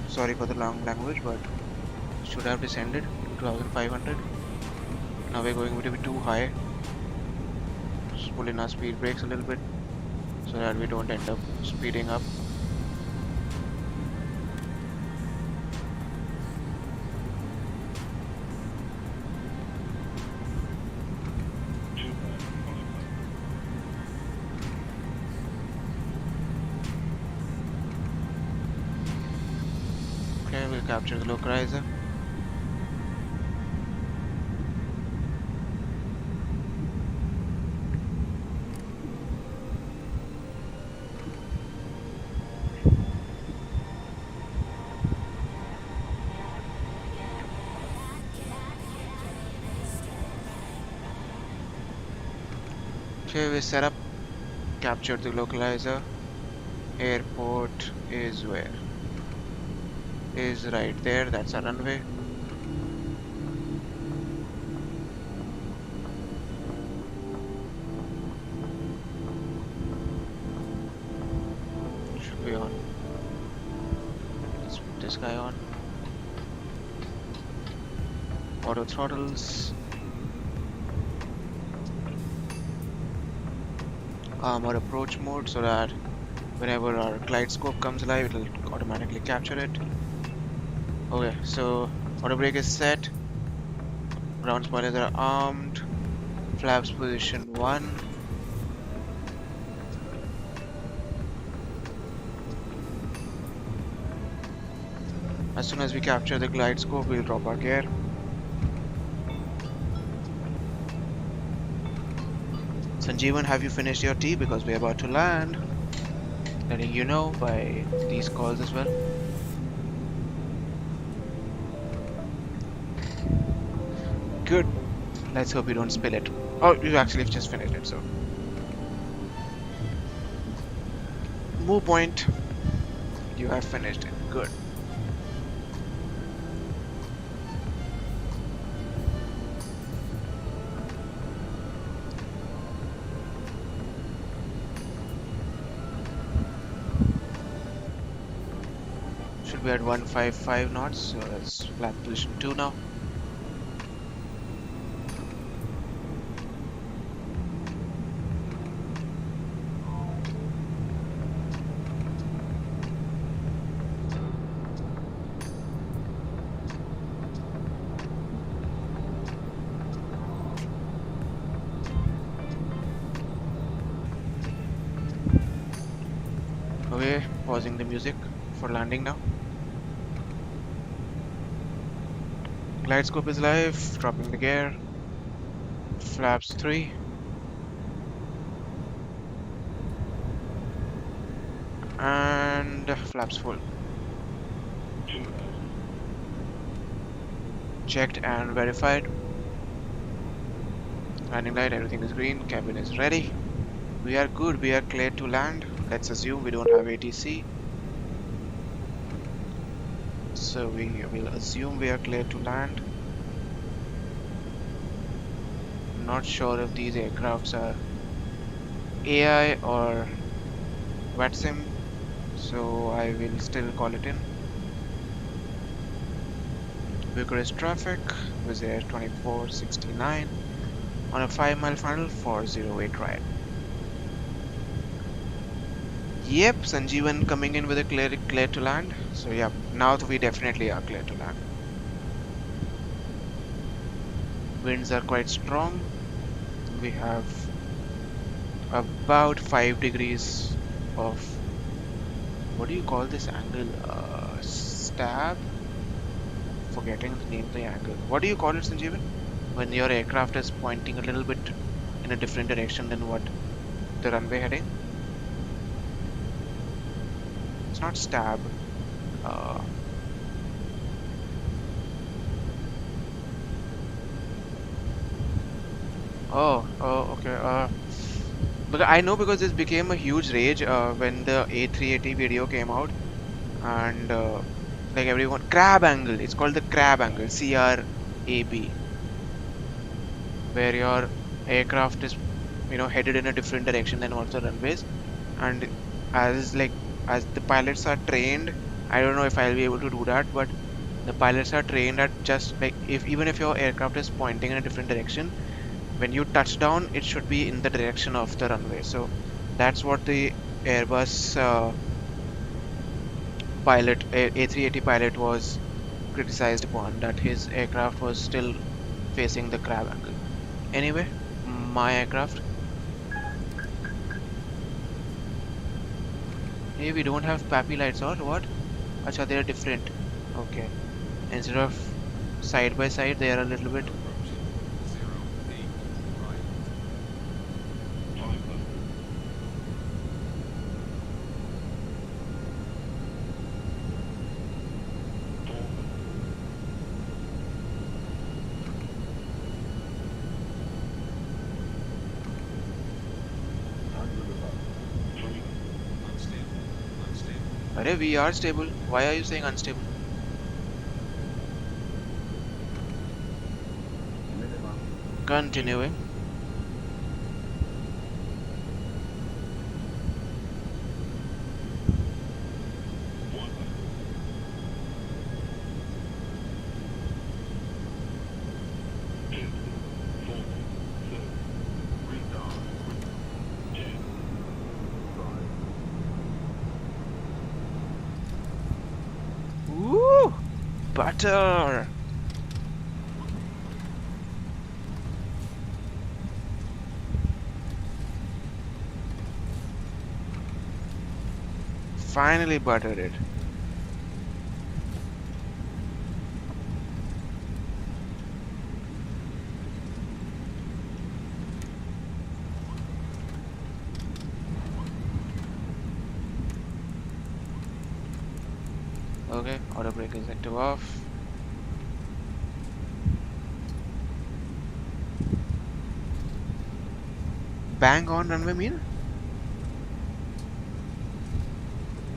Sorry for the long language, but should have descended to 2500. Now we're going to be too high. Just pull in our speed brakes a little bit so that we don't end up speeding up. We'll capture the localizer. Okay, we set up, captured the localizer. Airport is where? Is right there. That's our runway. Should be on. Let's put this guy on. Auto throttles. Armor approach mode so that whenever our glide scope comes live, it will automatically capture it. Okay, so auto brake is set. Ground spoilers are armed. Flaps position 1. As soon as we capture the glide scope, we'll drop our gear. Sanjeevan, have you finished your tea? Because we're about to land. Letting you know by these calls as well. Good. Let's hope you don't spill it. Oh, you actually have just finished it, so. Move point. You have finished it. Good. Should be at 155 knots, so that's flat position 2 now. Okay, pausing the music for landing now. Glide scope is live, dropping the gear. Flaps 3. And flaps full. Checked and verified. Landing light, everything is green, cabin is ready. We are good, we are clear to land. Let's assume we don't have ATC. So we will assume we are clear to land. Not sure if these aircrafts are AI or VATSIM, so I will still call it in. Bucharest traffic, Wizz Air 2469 on a 5-mile funnel for 08 ride. Yep, Sanjeevan coming in with a clear to land. So yeah, now we definitely are clear to land. Winds are quite strong. We have about 5 degrees of, what do you call this angle? Stab? Forgetting the name of the angle. What do you call it, Sanjeevan? When your aircraft is pointing a little bit in a different direction than what the runway heading? It's not stab. Okay. But I know because this became a huge rage when the A380 video came out, and like everyone, crab angle. It's called the crab angle, CRAB, where your aircraft is, headed in a different direction than what the runways, and as the pilots are trained, I don't know if I'll be able to do that, but the pilots are trained at just like even if your aircraft is pointing in a different direction, when you touch down, it should be in the direction of the runway. So that's what the Airbus pilot, A380 pilot, was criticized upon, that his aircraft was still facing the crab angle. Anyway, my aircraft. Hey, we don't have PAPI lights or what? Acha, they are different. Okay. Instead of side by side, they are a little bit. We are stable. Why are you saying unstable? Continuing. Butter. Finally buttered it. Okay, auto brake is active off. Bang on runway mean?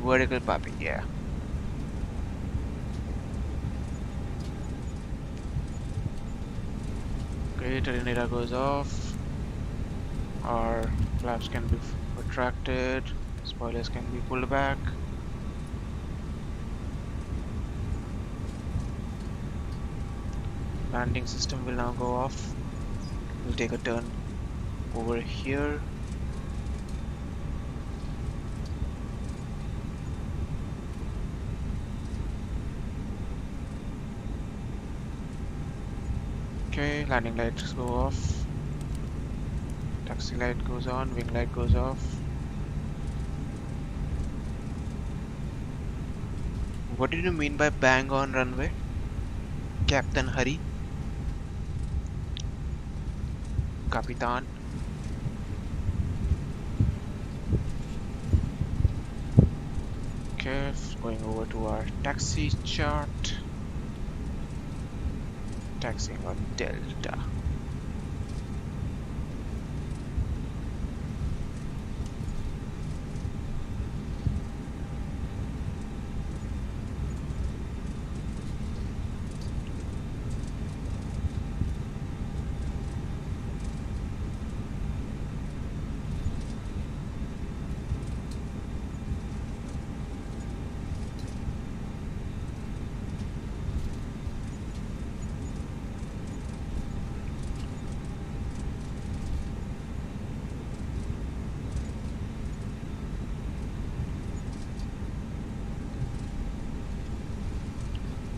Vertical popping, yeah. Okay, turn radar goes off. Our flaps can be retracted. Spoilers can be pulled back. Landing system will now go off. We'll take a turn over here. Okay, landing lights go off. Taxi light goes on, wing light goes off. What did you mean by bang on runway? Captain Hurry? Capitan? Okay, going over to our taxi chart. Taxiing on Delta.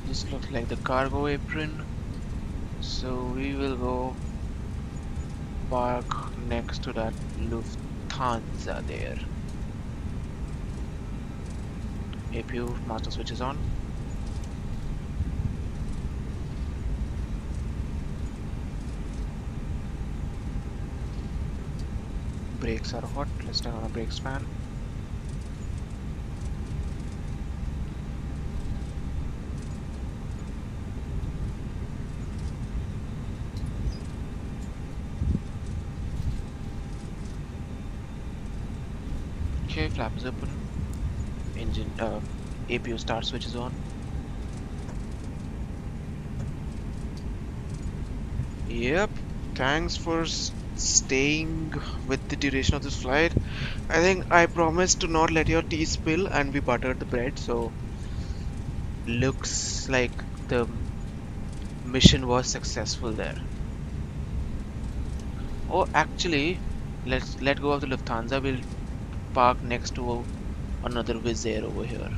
This looks like the cargo apron, so we will go park next to that Lufthansa there. APU master switch is on. Brakes are hot. Let's turn on a brake span. Okay, flap is open. Engine, APU start switch is on. Yep, thanks for staying with the duration of this flight. I think I promised to not let your tea spill and we buttered the bread, so looks like the mission was successful there. Oh, actually, let's let go of the Lufthansa. We'll park next to another Wizz Air over here.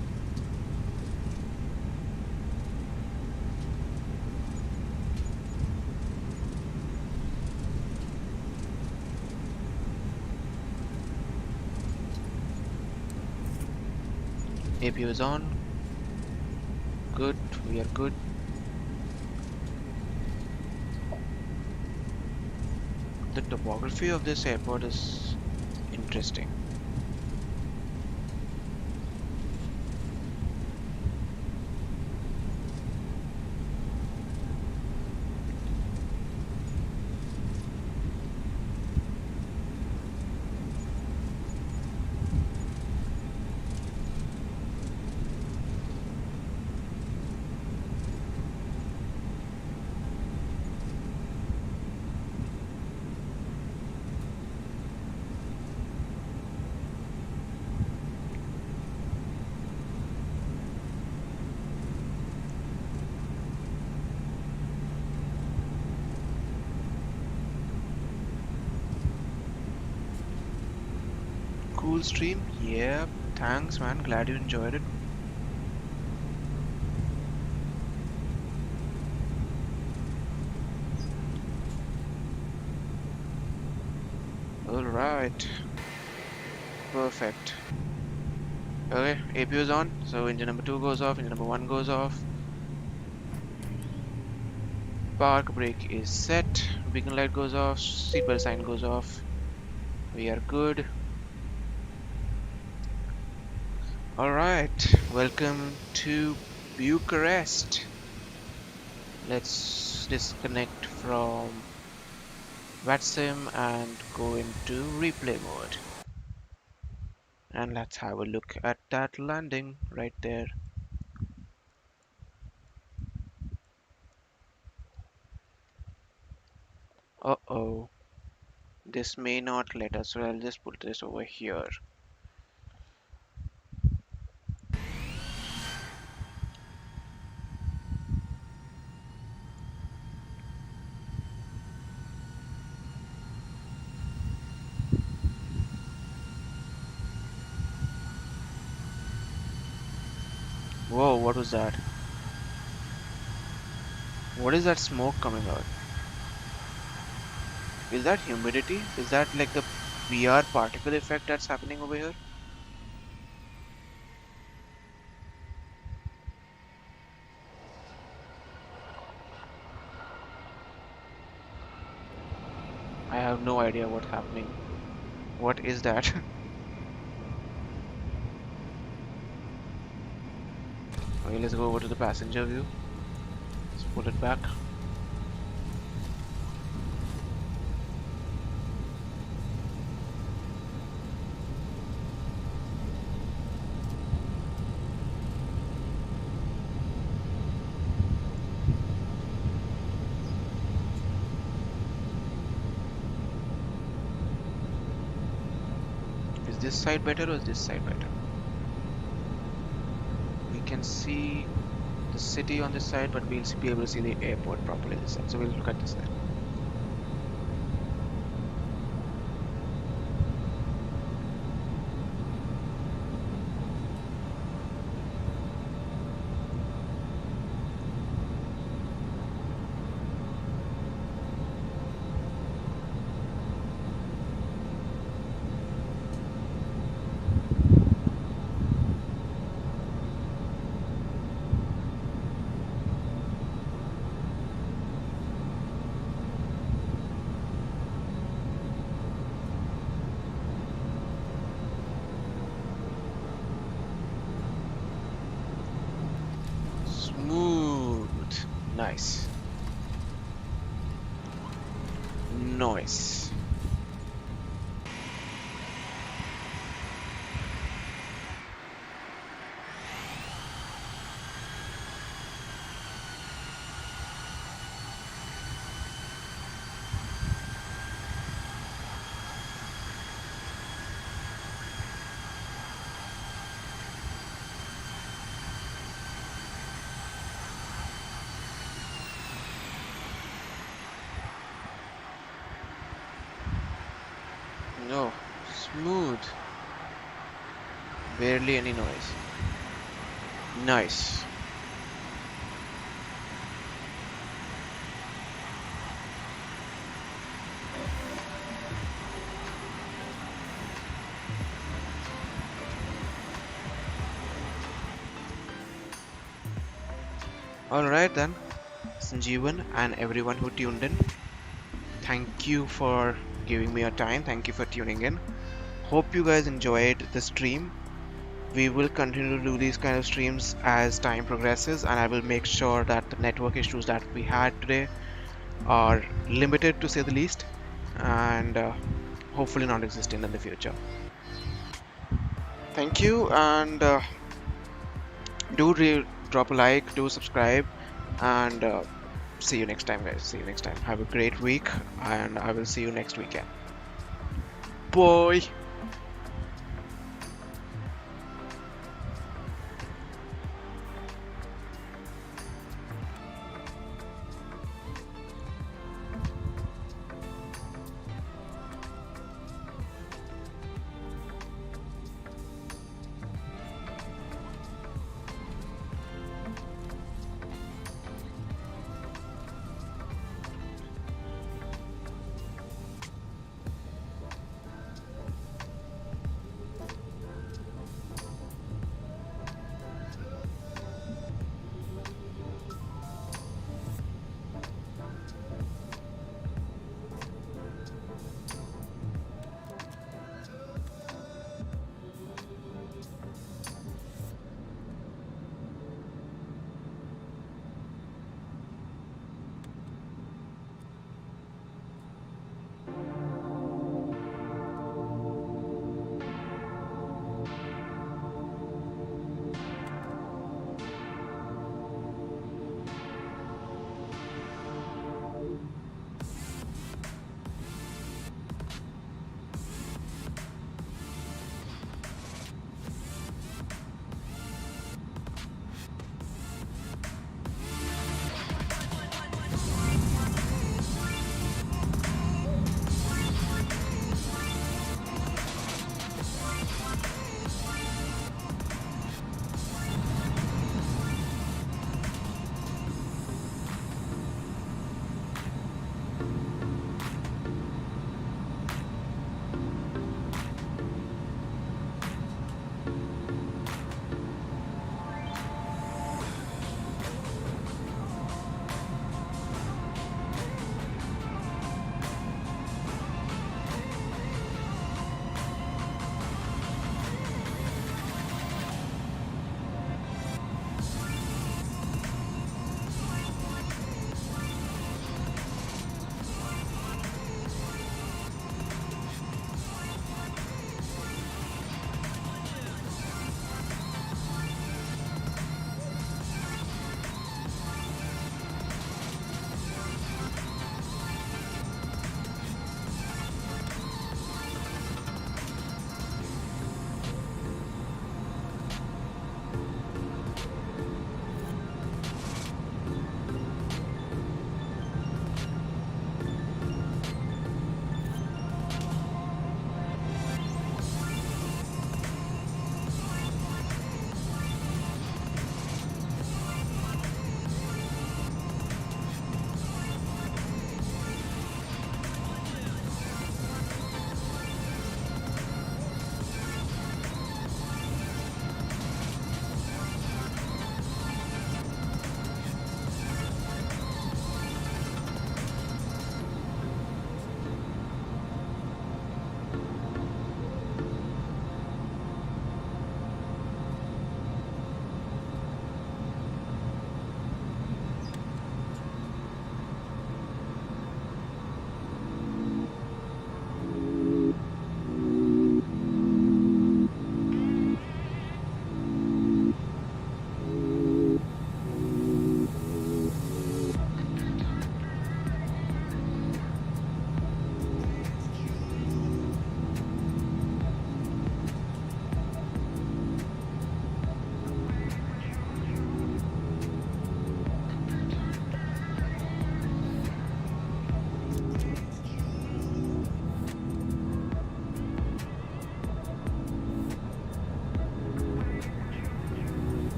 APU is on. Good, we are good. The topography of this airport is interesting. Cool stream? Yeah, thanks man, glad you enjoyed it. Alright, perfect. Okay, APU is on, so engine number 2 goes off, engine number 1 goes off. Park brake is set, beacon light goes off, seatbelt sign goes off. We are good. Alright, welcome to Bucharest. Let's disconnect from VATSIM and go into replay mode. And let's have a look at that landing right there. Uh-oh. This may not let us, so I'll just put this over here. Whoa, what was that? What is that smoke coming out? Is that humidity? Is that like the VR particle effect that's happening over here? I have no idea what's happening. What is that? Okay, let's go over to the passenger view. Let's pull it back. Is this side better or is this side better? We can see the city on this side, but we'll be able to see the airport properly this side. So we'll look at this side. Smooth. Nice. Nice. No, smooth. Barely any noise. Nice. Alright then, Sanjeevan and everyone who tuned in, thank you for giving me your time. Thank you for tuning in. Hope you guys enjoyed the stream. We will continue to do these kind of streams as time progresses, and I will make sure that the network issues that we had today are limited, to say the least, and hopefully not existing in the future. Thank you, and drop a like, do subscribe, and see you next time, guys. See you next time. Have a great week, and I will see you next weekend. Bye.